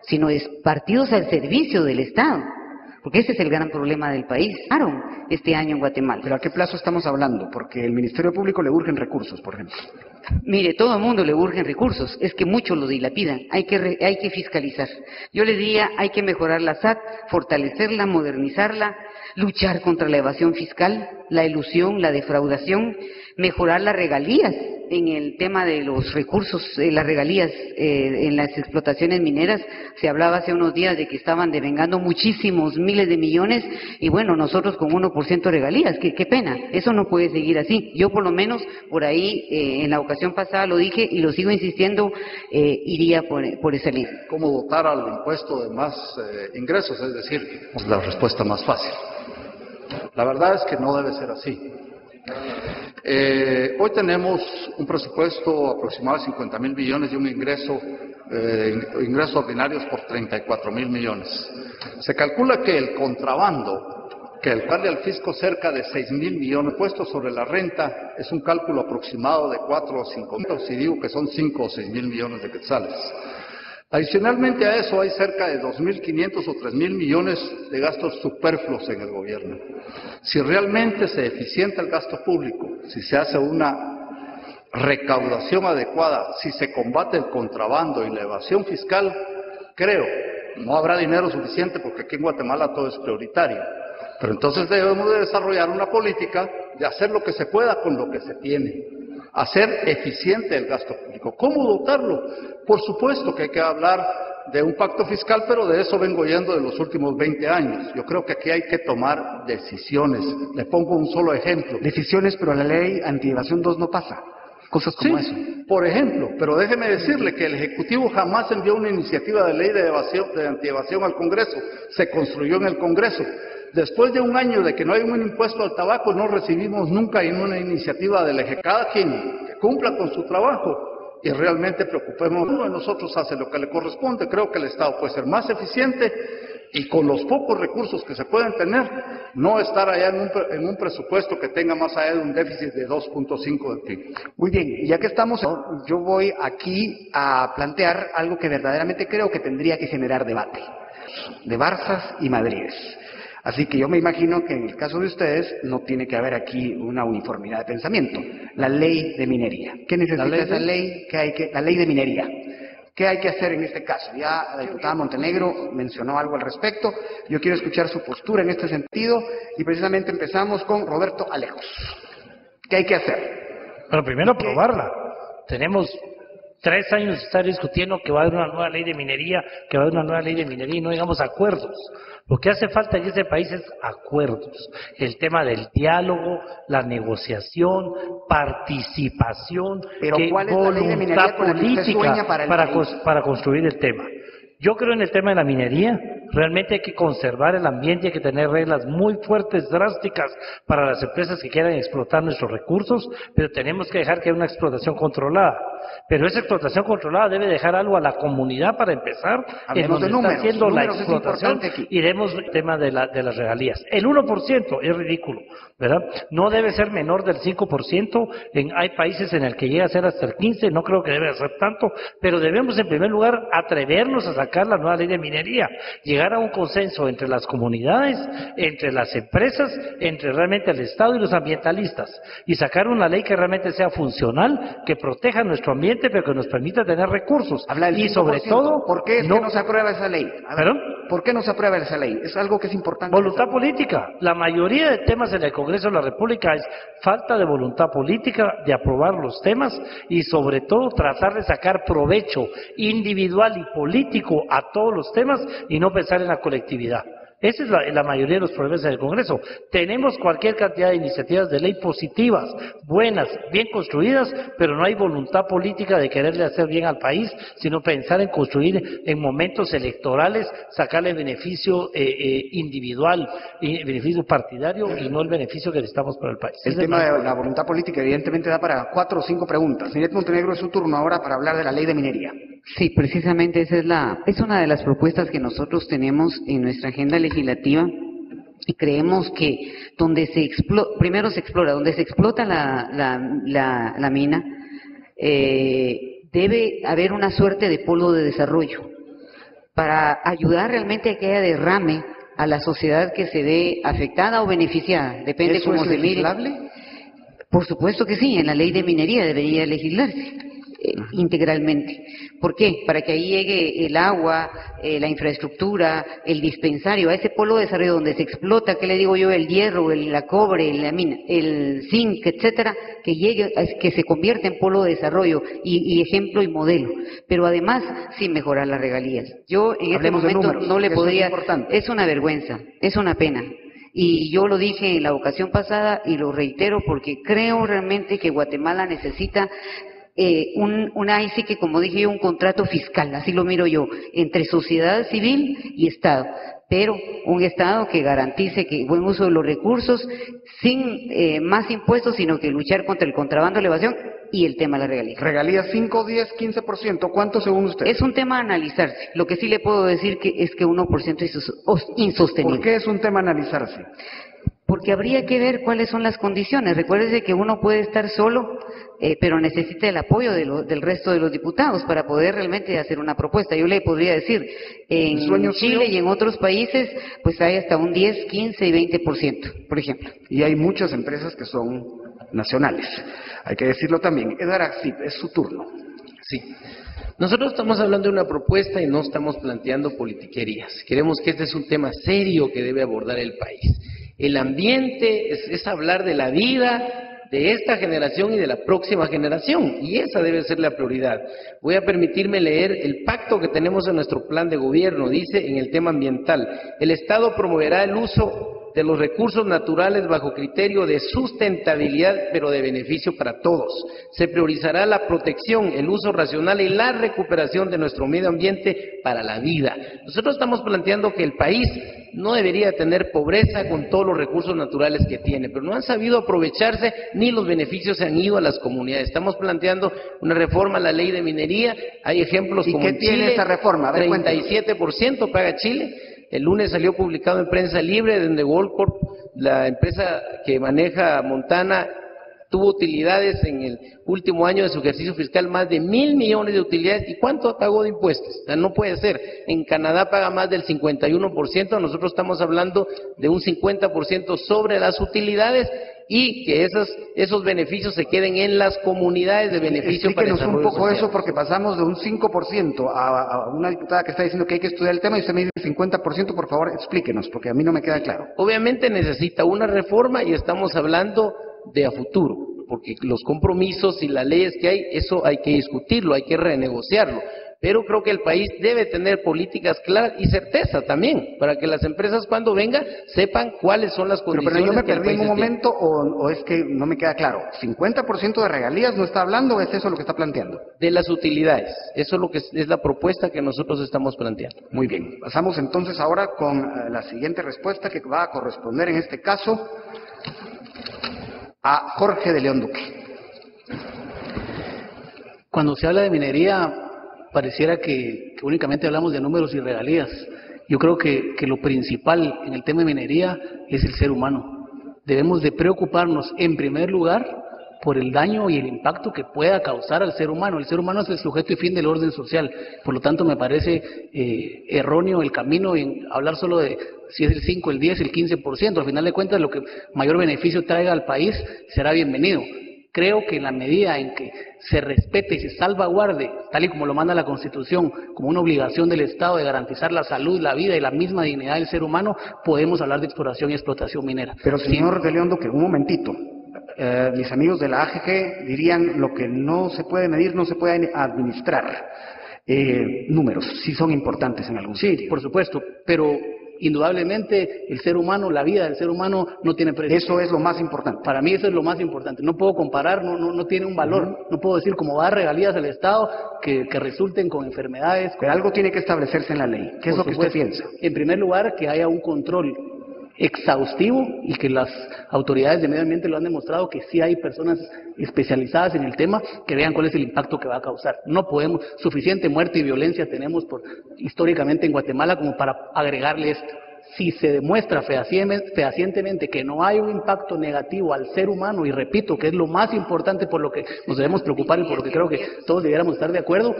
sino es partidos al servicio del Estado, porque ese es el gran problema del país. Este año en Guatemala. ¿Pero a qué plazo estamos hablando? Porque el Ministerio Público le urgen recursos, por ejemplo. Mire, todo el mundo le urgen recursos, es que muchos lo dilapidan, hay que fiscalizar. Yo le diría, hay que mejorar la SAT, fortalecerla, modernizarla, luchar contra la evasión fiscal, la elusión, la defraudación, mejorar las regalías en el tema de los recursos, las regalías en las explotaciones mineras. Se hablaba hace unos días de que estaban devengando muchísimos miles de millones y bueno, nosotros con 1% de regalías, qué pena, eso no puede seguir así. Yo por lo menos por ahí en la ocasión pasada lo dije y lo sigo insistiendo, iría por esa línea. ¿Cómo dotar al impuesto de más ingresos? Es decir, pues la respuesta más fácil. La verdad es que no debe ser así. Hoy tenemos un presupuesto aproximado de 50.000 millones y un ingresos ordinarios por 34.000 millones. Se calcula que el contrabando, que el pague al fisco cerca de 6.000 millones, puestos sobre la renta, es un cálculo aproximado de 4 o 5.000, si digo que son 5 o 6.000 millones de quetzales. Adicionalmente a eso hay cerca de 2.500 o 3.000 millones de gastos superfluos en el gobierno. Si realmente se eficienta el gasto público, si se hace una recaudación adecuada, si se combate el contrabando y la evasión fiscal, creo, no habrá dinero suficiente porque aquí en Guatemala todo es prioritario. Pero entonces debemos de desarrollar una política de hacer lo que se pueda con lo que se tiene. Hacer eficiente el gasto público. ¿Cómo dotarlo? Por supuesto que hay que hablar de un pacto fiscal, pero de eso vengo yendo de los últimos 20 años. Yo creo que aquí hay que tomar decisiones. Le pongo un solo ejemplo. Decisiones, pero la ley antievasión 2 no pasa. Cosas como eso. Por ejemplo, pero déjeme decirle que el Ejecutivo jamás envió una iniciativa de ley de antievasión al Congreso. Se construyó en el Congreso. Después de un año de que no hay un impuesto al tabaco, no recibimos nunca en una iniciativa del Ejecutivo. Cada quien que cumpla con su trabajo y realmente preocupemos, uno de nosotros hace lo que le corresponde. Creo que el Estado puede ser más eficiente y con los pocos recursos que se pueden tener, no estar allá en un presupuesto que tenga más allá de un déficit de 2.5 del PIB. Muy bien, y ya que estamos, yo voy aquí a plantear algo que verdaderamente creo que tendría que generar debate, de Barzas y Madrides. Así que yo me imagino que en el caso de ustedes no tiene que haber aquí una uniformidad de pensamiento. La ley de minería. ¿Qué necesita esa ley? La ley de minería. ¿Qué hay que hacer en este caso? Ya la diputada Montenegro mencionó algo al respecto. Yo quiero escuchar su postura en este sentido y precisamente empezamos con Roberto Alejos. ¿Qué hay que hacer? Bueno, primero aprobarla. Tenemos 3 años de estar discutiendo que va a haber una nueva ley de minería, y no llegamos a acuerdos. Lo que hace falta en este país es acuerdos. El tema del diálogo, la negociación, participación, pero ¿cuál es la ley de minería con la que usted sueña para construir el tema? Yo creo en el tema de la minería, realmente hay que conservar el ambiente, hay que tener reglas muy fuertes, drásticas para las empresas que quieran explotar nuestros recursos, pero tenemos que dejar que haya una explotación controlada. Pero esa explotación controlada debe dejar algo a la comunidad para empezar, en donde está haciendo la explotación, y demos el tema de las regalías. El 1% es ridículo, ¿verdad? No debe ser menor del 5%, hay países en el que llega a ser hasta el 15%, no creo que debe ser tanto, pero debemos en primer lugar atrevernos a sacar la nueva ley de minería, llegar a un consenso entre las comunidades, entre las empresas, entre realmente el Estado y los ambientalistas, y sacar una ley que realmente sea funcional, que proteja nuestro ambiente, pero que nos permita tener recursos. Y sobre todo, ¿por qué es que no se aprueba esa ley? ¿Perdón? ¿Por qué no se aprueba esa ley? Es algo que es importante. Voluntad política. La mayoría de temas en el Congreso de la República es falta de voluntad política de aprobar los temas y sobre todo tratar de sacar provecho individual y político a todos los temas y no pensar en la colectividad. Esa es la mayoría de los problemas en el Congreso. Tenemos cualquier cantidad de iniciativas de ley positivas, buenas, bien construidas, pero no hay voluntad política de quererle hacer bien al país, sino pensar en construir en momentos electorales, sacarle beneficio individual, beneficio partidario y no el beneficio que necesitamos para el país. El tema de la voluntad política evidentemente da para 4 o 5 preguntas. Ninet Montenegro, es su turno ahora para hablar de la ley de minería. Sí, precisamente esa es una de las propuestas que nosotros tenemos en nuestra agenda legislativa y creemos que donde primero se explora, donde se explota la mina, debe haber una suerte de polo de desarrollo para ayudar realmente a que haya derrame a la sociedad que se ve afectada o beneficiada, depende cómo se mire. ¿Legislable? Por supuesto que sí, en la ley de minería debería legislarse. integralmente. ¿Por qué? Para que ahí llegue el agua, la infraestructura, el dispensario, a ese polo de desarrollo donde se explota, ¿qué le digo yo? El hierro, la cobre, la mina, el zinc, etcétera, que llegue, que se convierta en polo de desarrollo y ejemplo y modelo. Pero además, sin mejorar las regalías. Yo en este momento no le podría, es una vergüenza, es una pena. Y yo lo dije en la ocasión pasada y lo reitero porque creo realmente que Guatemala necesita ahí sí que, como dije yo, un contrato fiscal, así lo miro yo, entre sociedad civil y Estado, pero un Estado que garantice que buen uso de los recursos sin más impuestos, sino que luchar contra el contrabando, la evasión y el tema de la regalía. Regalías 5, 10, 15%, ¿cuánto según usted? Es un tema a analizarse. Lo que sí le puedo decir es que 1% es insostenible. ¿Por qué es un tema a analizarse? Porque habría que ver cuáles son las condiciones. Recuérdese que uno puede estar solo, pero necesita el apoyo del resto de los diputados para poder realmente hacer una propuesta. Yo le podría decir, en Chile y en otros países, pues hay hasta un 10, 15 y 20%, por ejemplo. Y hay muchas empresas que son nacionales. Hay que decirlo también. Edgar Axip, es su turno. Sí. Nosotros estamos hablando de una propuesta y no estamos planteando politiquerías. Queremos que este es un tema serio que debe abordar el país. El ambiente es hablar de la vida de esta generación y de la próxima generación, y esa debe ser la prioridad. Voy a permitirme leer el pacto que tenemos en nuestro plan de gobierno. Dice en el tema ambiental: el Estado promoverá el uso de los recursos naturales bajo criterio de sustentabilidad, pero de beneficio para todos. Se priorizará la protección, el uso racional y la recuperación de nuestro medio ambiente para la vida. Nosotros estamos planteando que el país no debería tener pobreza con todos los recursos naturales que tiene, pero no han sabido aprovecharse ni los beneficios se han ido a las comunidades. Estamos planteando una reforma a la ley de minería. Hay ejemplos como en Chile. ¿Y qué tiene esa reforma? 37% paga Chile. El lunes salió publicado en Prensa Libre, donde Goldcorp, la empresa que maneja Montana, tuvo utilidades en el último año de su ejercicio fiscal, más de 1,000 millones de utilidades. ¿Y cuánto pagó de impuestos? O sea, no puede ser. En Canadá paga más del 51%, nosotros estamos hablando de un 50% sobre las utilidades, y que esos beneficios se queden en las comunidades de beneficio para el desarrollo un poco social. eso, porque pasamos de un 5% a una diputada que está diciendo que hay que estudiar el tema y usted me dice 50%, por favor explíquenos, porque a mí no me queda claro. Obviamente necesita una reforma y estamos hablando de a futuro, porque los compromisos y las leyes que hay, eso hay que discutirlo, hay que renegociarlo. Pero creo que el país debe tener políticas claras y certeza también, para que las empresas cuando vengan sepan cuáles son las condiciones. Pero yo me perdí en un momento, o es que no me queda claro. ¿50% de regalías no está hablando o es eso lo que está planteando? De las utilidades, eso es lo que es la propuesta que nosotros estamos planteando. Muy bien, pasamos entonces ahora con la siguiente respuesta que va a corresponder en este caso a Jorge de León Duque. Cuando se habla de minería, pareciera que únicamente hablamos de números y regalías. Yo creo que lo principal en el tema de minería es el ser humano. Debemos de preocuparnos en primer lugar por el daño y el impacto que pueda causar al ser humano. El ser humano es el sujeto y fin del orden social. Por lo tanto, me parece erróneo el camino en hablar solo de si es el 5, el 10, el 15%. Al final de cuentas, lo que mayor beneficio traiga al país será bienvenido. Creo que en la medida en que se respete y se salvaguarde, tal y como lo manda la Constitución, como una obligación del Estado de garantizar la salud, la vida y la misma dignidad del ser humano, podemos hablar de exploración y explotación minera. Pero señor de León Duque, un momentito. Mis amigos de la AGG dirían: lo que no se puede medir no se puede administrar. Números sí son importantes en algún sitio. Sí, por supuesto, pero indudablemente el ser humano, la vida del ser humano no tiene precio. Eso es lo más importante. Para mí eso es lo más importante. No puedo comparar, no tiene un valor. No puedo decir cómo va a dar regalías al Estado que resulten con enfermedades. Pero algo tiene que establecerse en la ley. ¿Qué es lo que usted piensa? En primer lugar, que haya un control exhaustivo y que las autoridades de medio ambiente lo han demostrado, que sí hay personas especializadas en el tema que vean cuál es el impacto que va a causar. No podemos, suficiente muerte y violencia tenemos históricamente en Guatemala como para agregarle esto. Si se demuestra fehacientemente que no hay un impacto negativo al ser humano, y repito que es lo más importante por lo que nos debemos preocupar y por lo que creo que todos debiéramos estar de acuerdo,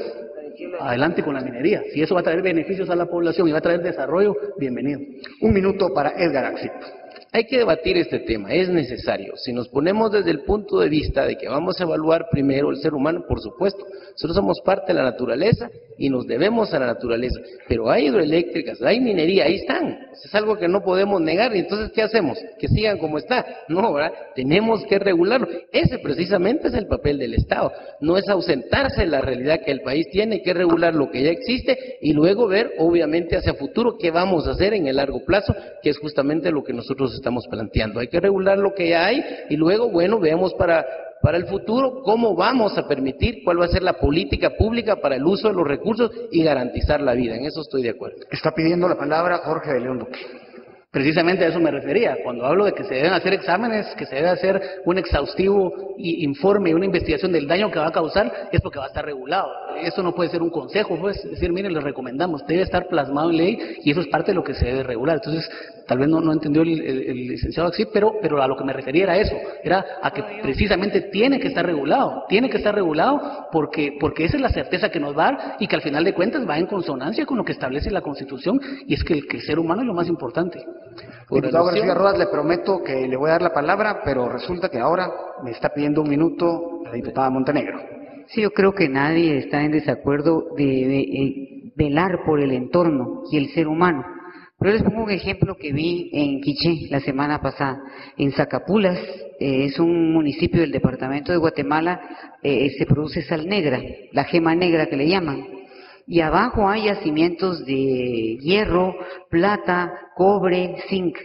adelante con la minería. Si eso va a traer beneficios a la población y va a traer desarrollo, bienvenido. Un minuto para Edgar Axip. Hay que debatir este tema, es necesario. Si nos ponemos desde el punto de vista de que vamos a evaluar primero el ser humano, por supuesto, nosotros somos parte de la naturaleza y nos debemos a la naturaleza, pero hay hidroeléctricas, hay minería, ahí están, es algo que no podemos negar. Y entonces, ¿qué hacemos? ¿Que sigan como está? No, ¿verdad? Tenemos que regularlo. Ese precisamente es el papel del Estado, no es ausentarse de la realidad que el país tiene que regular lo que ya existe y luego ver, obviamente, hacia futuro qué vamos a hacer en el largo plazo, que es justamente lo que nosotros estamos planteando. Hay que regular lo que ya hay y luego, bueno, veamos para el futuro cómo vamos a permitir, cuál va a ser la política pública para el uso de los recursos y garantizar la vida. En eso estoy de acuerdo. Está pidiendo la palabra Jorge de León Duque. Precisamente a eso me refería, cuando hablo de que se deben hacer exámenes, que se debe hacer un exhaustivo informe y una investigación del daño que va a causar, es porque va a estar regulado. Eso no puede ser un consejo, pues, es decir, miren, les recomendamos, debe estar plasmado en ley y eso es parte de lo que se debe regular. Entonces, tal vez no entendió el licenciado Axip, pero a lo que me refería era eso, era a que precisamente tiene que estar regulado porque esa es la certeza que nos va a dar y que al final de cuentas va en consonancia con lo que establece la Constitución, y es que el ser humano es lo más importante. Diputado García Rodas, le prometo que le voy a dar la palabra, pero resulta que ahora me está pidiendo un minuto la diputada Montenegro. Sí, yo creo que nadie está en desacuerdo de velar por el entorno y el ser humano. Pero les pongo un ejemplo que vi en Quiché la semana pasada. En Zacapulas, es un municipio del departamento de Guatemala, se produce sal negra, la gema negra que le llaman. Y abajo hay yacimientos de hierro, plata, cobre, zinc.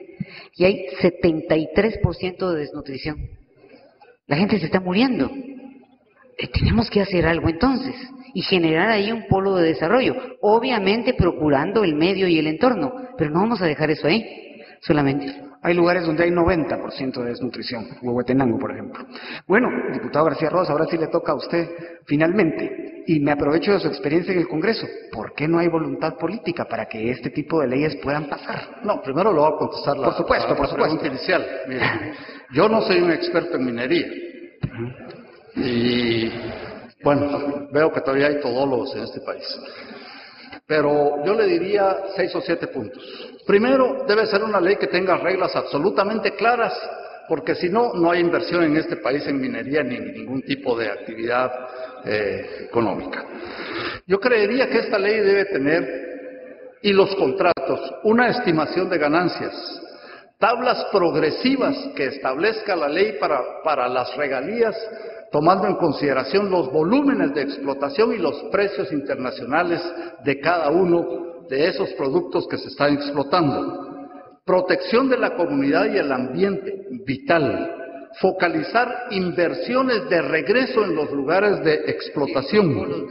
Y hay 73% de desnutrición. La gente se está muriendo. Tenemos que hacer algo entonces y generar ahí un polo de desarrollo, obviamente procurando el medio y el entorno, pero no vamos a dejar eso ahí solamente. Hay lugares donde hay 90% de desnutrición, Huehuetenango, por ejemplo. Bueno, diputado García Rodas, ahora sí le toca a usted finalmente, y me aprovecho de su experiencia en el Congreso. ¿Por qué no hay voluntad política para que este tipo de leyes puedan pasar? No, primero lo voy a contestar la pregunta inicial. Mire, yo no soy un experto en minería. Y bueno, veo que todavía hay todólogos en este país. Pero yo le diría 6 o 7 puntos. Primero, debe ser una ley que tenga reglas absolutamente claras, porque si no, no hay inversión en este país en minería ni en ningún tipo de actividad económica. Yo creería que esta ley debe tener, y los contratos, una estimación de ganancias, tablas progresivas que establezca la ley para las regalías, tomando en consideración los volúmenes de explotación y los precios internacionales de cada uno de esos productos que se están explotando. Protección de la comunidad y el ambiente, vital. Focalizar inversiones de regreso en los lugares de explotación.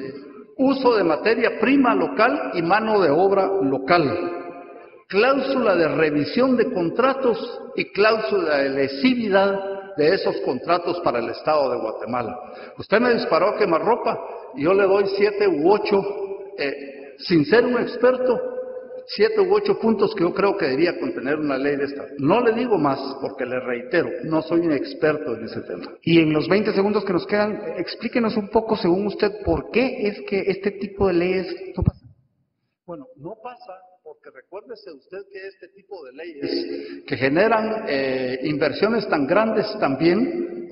Uso de materia prima local y mano de obra local. Cláusula de revisión de contratos y cláusula de lesividad de esos contratos para el Estado de Guatemala. Usted me disparó a quemarropa y yo le doy 7 u 8, sin ser un experto, 7 u 8 puntos que yo creo que debería contener una ley de esta. No le digo más porque le reitero, no soy un experto en ese tema. Y en los 20 segundos que nos quedan, explíquenos un poco, según usted, por qué es que este tipo de leyes no pasan. Bueno, no pasa porque recuérdese usted que este tipo de leyes que generan inversiones tan grandes también,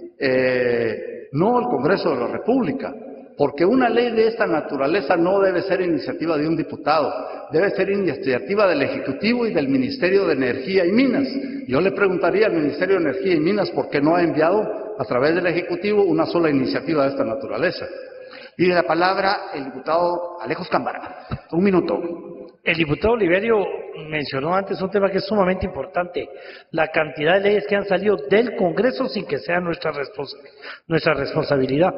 no el Congreso de la República, porque una ley de esta naturaleza no debe ser iniciativa de un diputado, debe ser iniciativa del Ejecutivo y del Ministerio de Energía y Minas. Yo le preguntaría al Ministerio de Energía y Minas por qué no ha enviado a través del Ejecutivo una sola iniciativa de esta naturaleza. Pide la palabra el diputado Alejos Cámara. Un minuto. El diputado Oliverio mencionó antes un tema que es sumamente importante, la cantidad de leyes que han salido del Congreso sin que sea nuestra responsabilidad.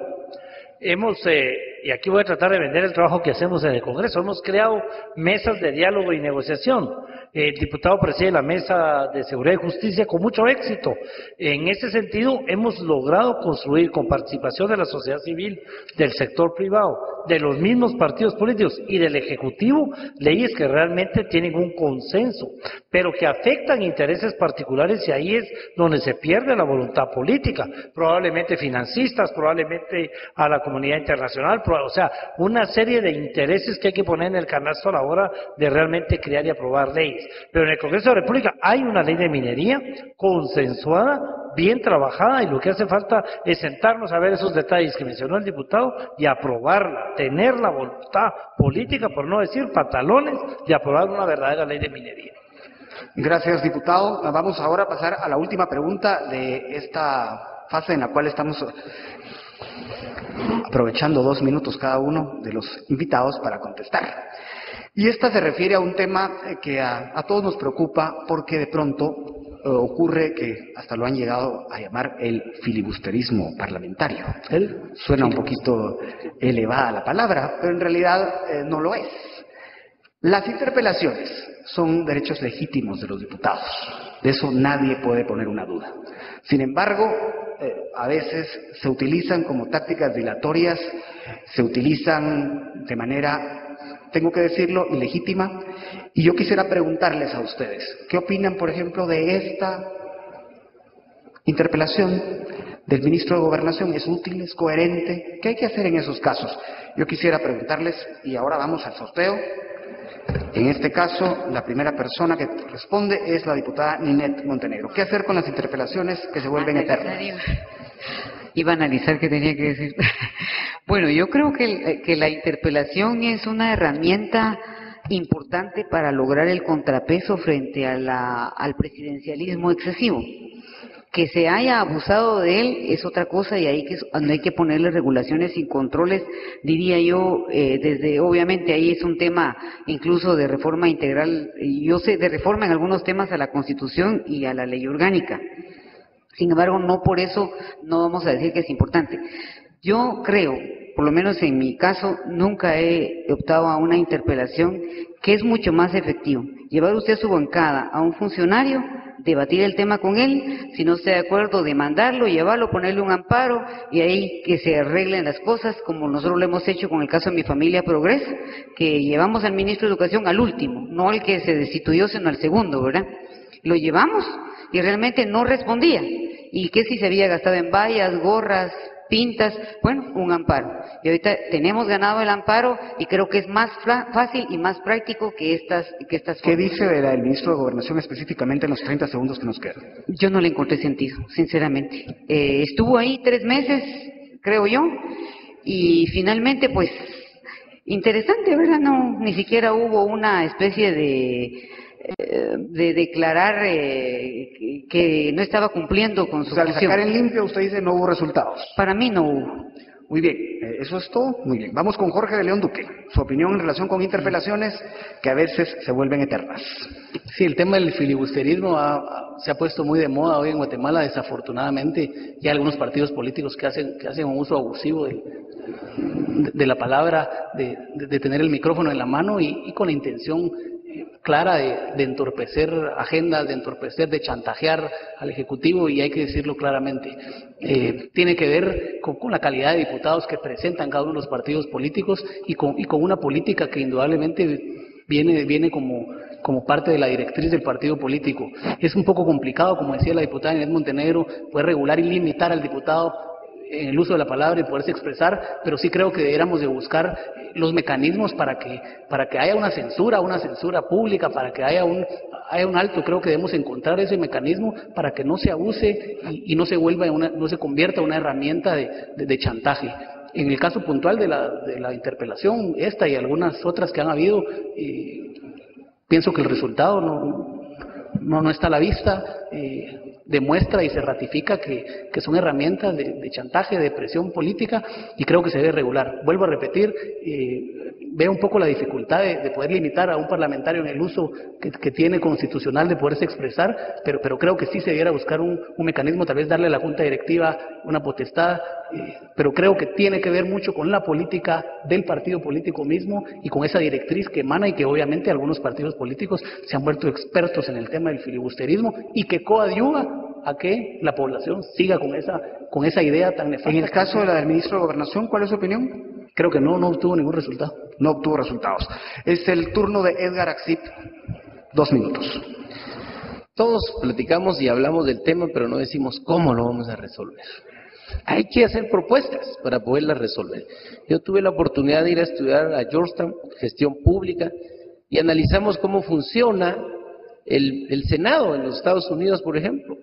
Y aquí voy a tratar de vender el trabajo que hacemos en el Congreso, hemos creado mesas de diálogo y negociación. El diputado preside la Mesa de Seguridad y Justicia con mucho éxito. En ese sentido, hemos logrado construir con participación de la sociedad civil, del sector privado, de los mismos partidos políticos y del Ejecutivo, leyes que realmente tienen un consenso, pero que afectan intereses particulares, y ahí es donde se pierde la voluntad política, probablemente financistas, probablemente a la comunidad internacional, o sea, una serie de intereses que hay que poner en el canasto a la hora de realmente crear y aprobar leyes. Pero en el Congreso de la República hay una ley de minería consensuada, bien trabajada, y lo que hace falta es sentarnos a ver esos detalles que mencionó el diputado y aprobarla, tener la voluntad política, por no decir pantalones, de aprobar una verdadera ley de minería. Gracias, diputado. Vamos ahora a pasar a la última pregunta de esta fase en la cual estamos aprovechando 2 minutos cada uno de los invitados para contestar. Y esta se refiere a un tema que a todos nos preocupa, porque de pronto ocurre que hasta lo han llegado a llamar el filibusterismo parlamentario. Suena un poquito elevada la palabra, pero en realidad no lo es. Las interpelaciones son derechos legítimos de los diputados. De eso nadie puede poner una duda. Sin embargo, a veces se utilizan como tácticas dilatorias, se utilizan de manera, tengo que decirlo, ilegítima. Y yo quisiera preguntarles a ustedes, ¿qué opinan, por ejemplo, de esta interpelación del ministro de Gobernación? ¿Es útil? ¿Es coherente? ¿Qué hay que hacer en esos casos? Yo quisiera preguntarles, y ahora vamos al sorteo. En este caso, la primera persona que responde es la diputada Ninette Montenegro. ¿Qué hacer con las interpelaciones que se vuelven eternas? Iba a analizar qué tenía que decir. Bueno, yo creo que la interpelación es una herramienta importante para lograr el contrapeso frente al presidencialismo excesivo. Que se haya abusado de él es otra cosa, y ahí no hay que ponerle regulaciones y controles, diría yo, obviamente ahí es un tema incluso de reforma integral, yo sé de reforma en algunos temas a la Constitución y a la ley orgánica. Sin embargo, no por eso no vamos a decir que es importante. Yo creo, por lo menos en mi caso, nunca he optado a una interpelación, que es mucho más efectivo. Llevar usted a su bancada a un funcionario, debatir el tema con él, si no está de acuerdo, demandarlo, llevarlo, ponerle un amparo, y ahí que se arreglen las cosas, como nosotros lo hemos hecho con el caso de Mi Familia Progreso, que llevamos al ministro de Educación al último, no al que se destituyó, sino al segundo, ¿verdad? Lo llevamos y realmente no respondía. ¿Y qué si se había gastado en vallas, gorras, pintas? Bueno, un amparo. Y ahorita tenemos ganado el amparo, y creo que es más fácil y más práctico que estas ¿Qué dice del ministro de Gobernación específicamente en los 30 segundos que nos quedan? Yo no le encontré sentido, sinceramente. Estuvo ahí 3 meses, creo yo, y finalmente, pues, interesante, ¿verdad? No, ni siquiera hubo una especie de declarar que no estaba cumpliendo con su función. Al sacar en limpio, usted dice no hubo resultados. Para mí no hubo. Muy bien, eso es todo. Muy bien. Vamos con Jorge de León Duque. Su opinión en relación con interpelaciones que a veces se vuelven eternas. Sí, el tema del filibusterismo se ha puesto muy de moda hoy en Guatemala. Desafortunadamente, ya hay algunos partidos políticos que hacen un uso abusivo de la palabra, de tener el micrófono en la mano y con la intención clara de entorpecer agendas, de chantajear al Ejecutivo, y hay que decirlo claramente. Tiene que ver con la calidad de diputados que presentan cada uno de los partidos políticos y con una política que indudablemente viene como parte de la directriz del partido político. Es un poco complicado, como decía la diputada Ninette Montenegro, poder regular y limitar al diputado en el uso de la palabra y poderse expresar, pero sí creo que deberíamos de buscar los mecanismos para que haya una censura pública, para que haya un alto. Creo que debemos encontrar ese mecanismo para que no se abuse y no se convierta en una herramienta de chantaje. En el caso puntual de la interpelación, esta y algunas otras que han habido, pienso que el resultado no está a la vista. Demuestra y se ratifica que son herramientas de chantaje, de presión política, y creo que se debe regular. Vuelvo a repetir, veo un poco la dificultad de poder limitar a un parlamentario en el uso que tiene constitucional de poderse expresar, pero creo que sí se debiera buscar un mecanismo, tal vez darle a la Junta Directiva una potestad, pero creo que tiene que ver mucho con la política del partido político mismo y con esa directriz que emana, y que obviamente algunos partidos políticos se han vuelto expertos en el tema del filibusterismo y que coadyuva a que la población siga con esa idea tan nefasta. En el caso de la del ministro de Gobernación, ¿cuál es su opinión? Creo que no obtuvo ningún resultado. No obtuvo resultados. Es el turno de Edgar Axip. 2 minutos. Todos platicamos y hablamos del tema, pero no decimos cómo lo vamos a resolver. Hay que hacer propuestas para poderlas resolver. Yo tuve la oportunidad de ir a estudiar a Georgetown, gestión pública, y analizamos cómo funciona el Senado en los Estados Unidos, por ejemplo.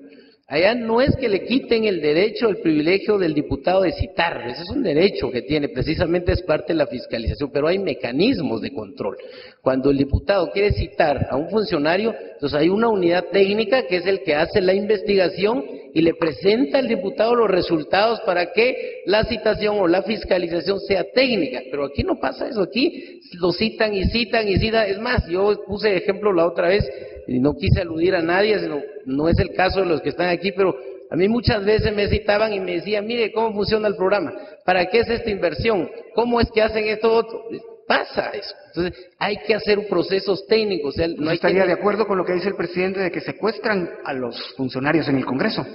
Allá no es que le quiten el derecho, el privilegio del diputado de citar, ese es un derecho que tiene, precisamente es parte de la fiscalización, pero hay mecanismos de control. Cuando el diputado quiere citar a un funcionario, entonces hay una unidad técnica que es el que hace la investigación y le presenta al diputado los resultados para que la citación o la fiscalización sea técnica, pero aquí no pasa eso, aquí lo citan y citan y citan. Es más, yo puse ejemplo la otra vez, y no quise aludir a nadie, sino, no es el caso de los que están aquí, pero a mí muchas veces me citaban y me decían, mire cómo funciona el programa, ¿para qué es esta inversión? ¿Cómo es que hacen esto otro? Pasa eso. Entonces hay que hacer procesos técnicos. O sea, no hay ¿Estaría de acuerdo con lo que dice el presidente de que secuestran a los funcionarios en el Congreso?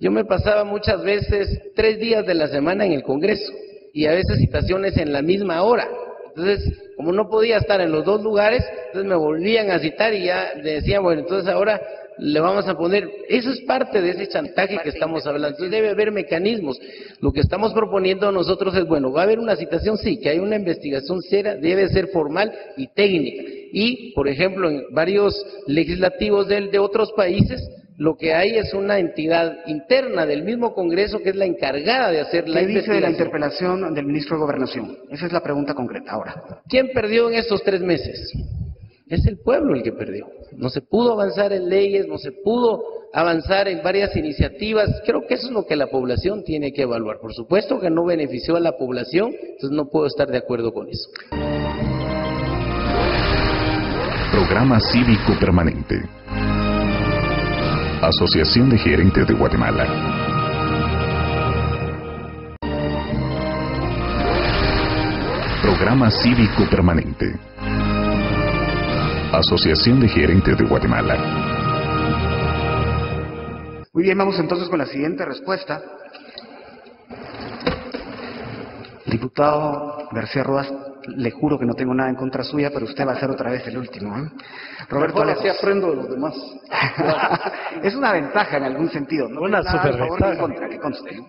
Yo me pasaba muchas veces 3 días de la semana en el Congreso y a veces citaciones en la misma hora. Entonces, como no podía estar en los 2 lugares, entonces me volvían a citar y ya decían, bueno, entonces ahora le vamos a poner, eso es parte de ese chantaje que estamos hablando. Entonces debe haber mecanismos. Lo que estamos proponiendo nosotros es, bueno, va a haber una citación, sí, que hay una investigación seria, debe ser formal y técnica. Y, por ejemplo, en varios legislativos de otros países, lo que hay es una entidad interna del mismo Congreso que es la encargada de hacer la investigación. ¿Qué dice de la interpelación del ministro de Gobernación? Esa es la pregunta concreta ahora. ¿Quién perdió en estos 3 meses? Es el pueblo el que perdió. No se pudo avanzar en leyes, no se pudo avanzar en varias iniciativas. Creo que eso es lo que la población tiene que evaluar. Por supuesto que no benefició a la población, entonces no puedo estar de acuerdo con eso. Programa Cívico Permanente. Asociación de Gerentes de Guatemala. Programa Cívico Permanente. Asociación de Gerentes de Guatemala. Muy bien, vamos entonces con la siguiente respuesta. Diputado García Rodas, le juro que no tengo nada en contra suya, pero usted va a ser otra vez el último, ¿eh? Roberto, así aprendo de los demás. Es una ventaja en algún sentido, no una nada a favor ni en superventaja. contra, que conste, ¿no?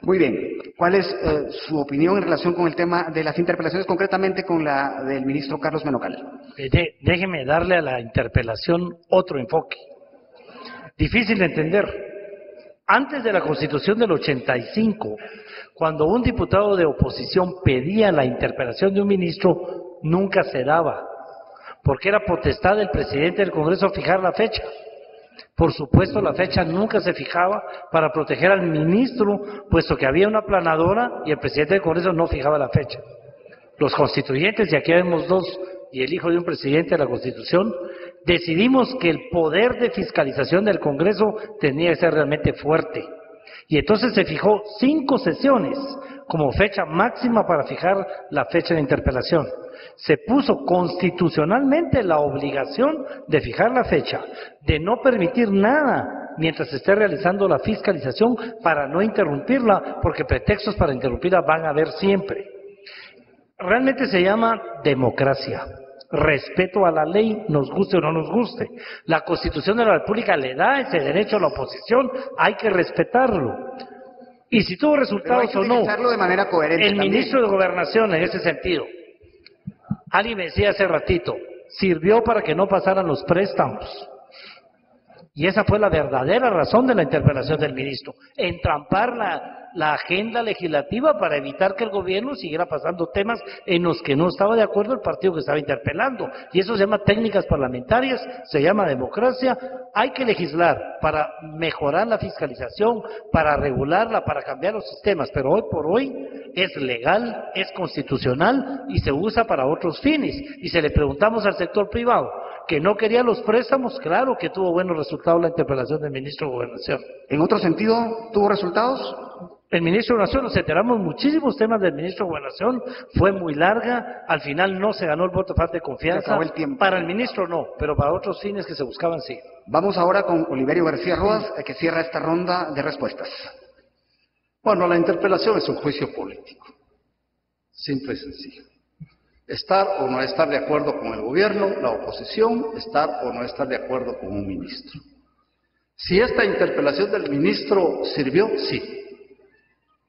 Muy bien, ¿cuál es su opinión en relación con el tema de las interpelaciones, concretamente con la del ministro Carlos Menocal? Déjeme darle a la interpelación otro enfoque. Difícil de entender. Antes de la Constitución del 85, cuando un diputado de oposición pedía la interpelación de un ministro, nunca se daba, porque era potestad del presidente del Congreso fijar la fecha. Por supuesto, la fecha nunca se fijaba para proteger al ministro, puesto que había una aplanadora y el presidente del Congreso no fijaba la fecha. Los constituyentes, y aquí vemos 2, y el hijo de un presidente de la Constitución, decidimos que el poder de fiscalización del Congreso tenía que ser realmente fuerte. Y entonces se fijó 5 sesiones como fecha máxima para fijar la fecha de interpelación. Se puso constitucionalmente la obligación de fijar la fecha, de no permitir nada mientras se esté realizando la fiscalización para no interrumpirla, porque pretextos para interrumpirla van a haber siempre. Realmente se llama democracia. Respeto a la ley, nos guste o no nos guste. La Constitución de la República le da ese derecho a la oposición, hay que respetarlo. Y si tuvo resultados o no, de manera coherente el ministro de Gobernación en ese sentido, alguien me decía hace ratito, sirvió para que no pasaran los préstamos. Y esa fue la verdadera razón de la interpelación del ministro, entrampar la agenda legislativa para evitar que el gobierno siguiera pasando temas en los que no estaba de acuerdo el partido que estaba interpelando. Y eso se llama técnicas parlamentarias, se llama democracia. Hay que legislar para mejorar la fiscalización, para regularla, para cambiar los sistemas, pero hoy por hoy es legal, es constitucional y se usa para otros fines. Y si le preguntamos al sector privado que no quería los préstamos, claro que tuvo buenos resultados la interpelación del ministro de Gobernación. ¿En otro sentido tuvo resultados? El ministro de Gobernación, nos enteramos muchísimos temas del ministro de Gobernación, fue muy larga, al final no se ganó el voto de falta de confianza. El tiempo. Para el ministro no, pero para otros fines que se buscaban sí. Vamos ahora con Oliverio García Rodas, que cierra esta ronda de respuestas. Bueno, la interpelación es un juicio político. Simple y sencillo. Estar o no estar de acuerdo con el gobierno, la oposición, estar o no estar de acuerdo con un ministro. Si esta interpelación del ministro sirvió, sí.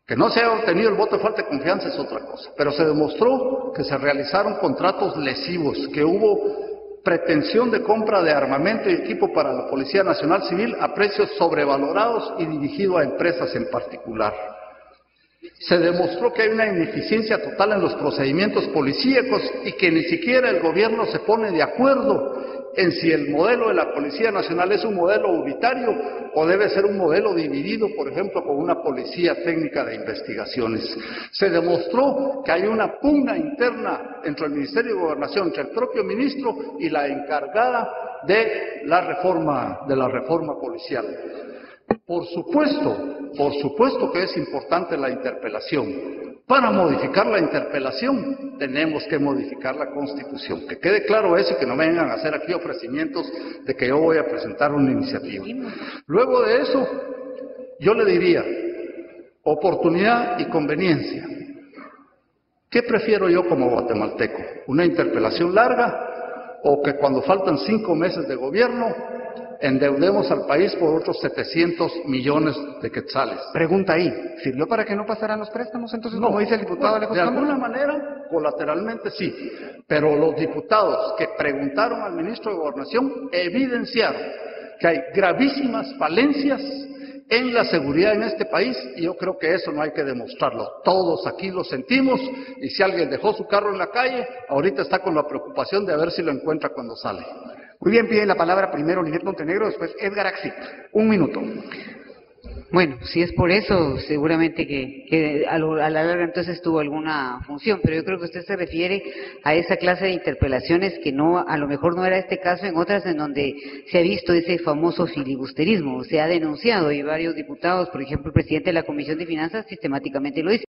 Que no se haya obtenido el voto de falta de confianza es otra cosa, pero se demostró que se realizaron contratos lesivos, que hubo pretensión de compra de armamento y equipo para la Policía Nacional Civil a precios sobrevalorados y dirigido a empresas en particular. Se demostró que hay una ineficiencia total en los procedimientos policíacos y que ni siquiera el gobierno se pone de acuerdo en si el modelo de la Policía Nacional es un modelo unitario o debe ser un modelo dividido, por ejemplo, con una policía técnica de investigaciones. Se demostró que hay una pugna interna entre el Ministerio de Gobernación, entre el propio ministro y la encargada de la reforma policial. Por supuesto que es importante la interpelación. Para modificar la interpelación tenemos que modificar la Constitución. Que quede claro eso y que no me vengan a hacer aquí ofrecimientos de que yo voy a presentar una iniciativa. Luego de eso, yo le diría, oportunidad y conveniencia. ¿Qué prefiero yo como guatemalteco? ¿Una interpelación larga o que cuando faltan 5 meses de gobierno endeudemos al país por otros 700 millones de quetzales? Pregunta ahí, ¿sirvió para que no pasaran los préstamos entonces, No, como dice el diputado bueno, de alguna manera, colateralmente sí, pero los diputados que preguntaron al ministro de Gobernación evidenciaron que hay gravísimas falencias en la seguridad en este país y yo creo que eso no hay que demostrarlo. Todos aquí lo sentimos y si alguien dejó su carro en la calle, ahorita está con la preocupación de a ver si lo encuentra cuando sale. Muy bien, piden la palabra primero Ninette Montenegro, después Edgar Axip. 1 minuto. Bueno, si es por eso, seguramente que a la larga entonces tuvo alguna función, pero yo creo que usted se refiere a esa clase de interpelaciones que no, a lo mejor no era este caso, en otras en donde se ha visto ese famoso filibusterismo, se ha denunciado y varios diputados, por ejemplo el presidente de la Comisión de Finanzas sistemáticamente lo dice.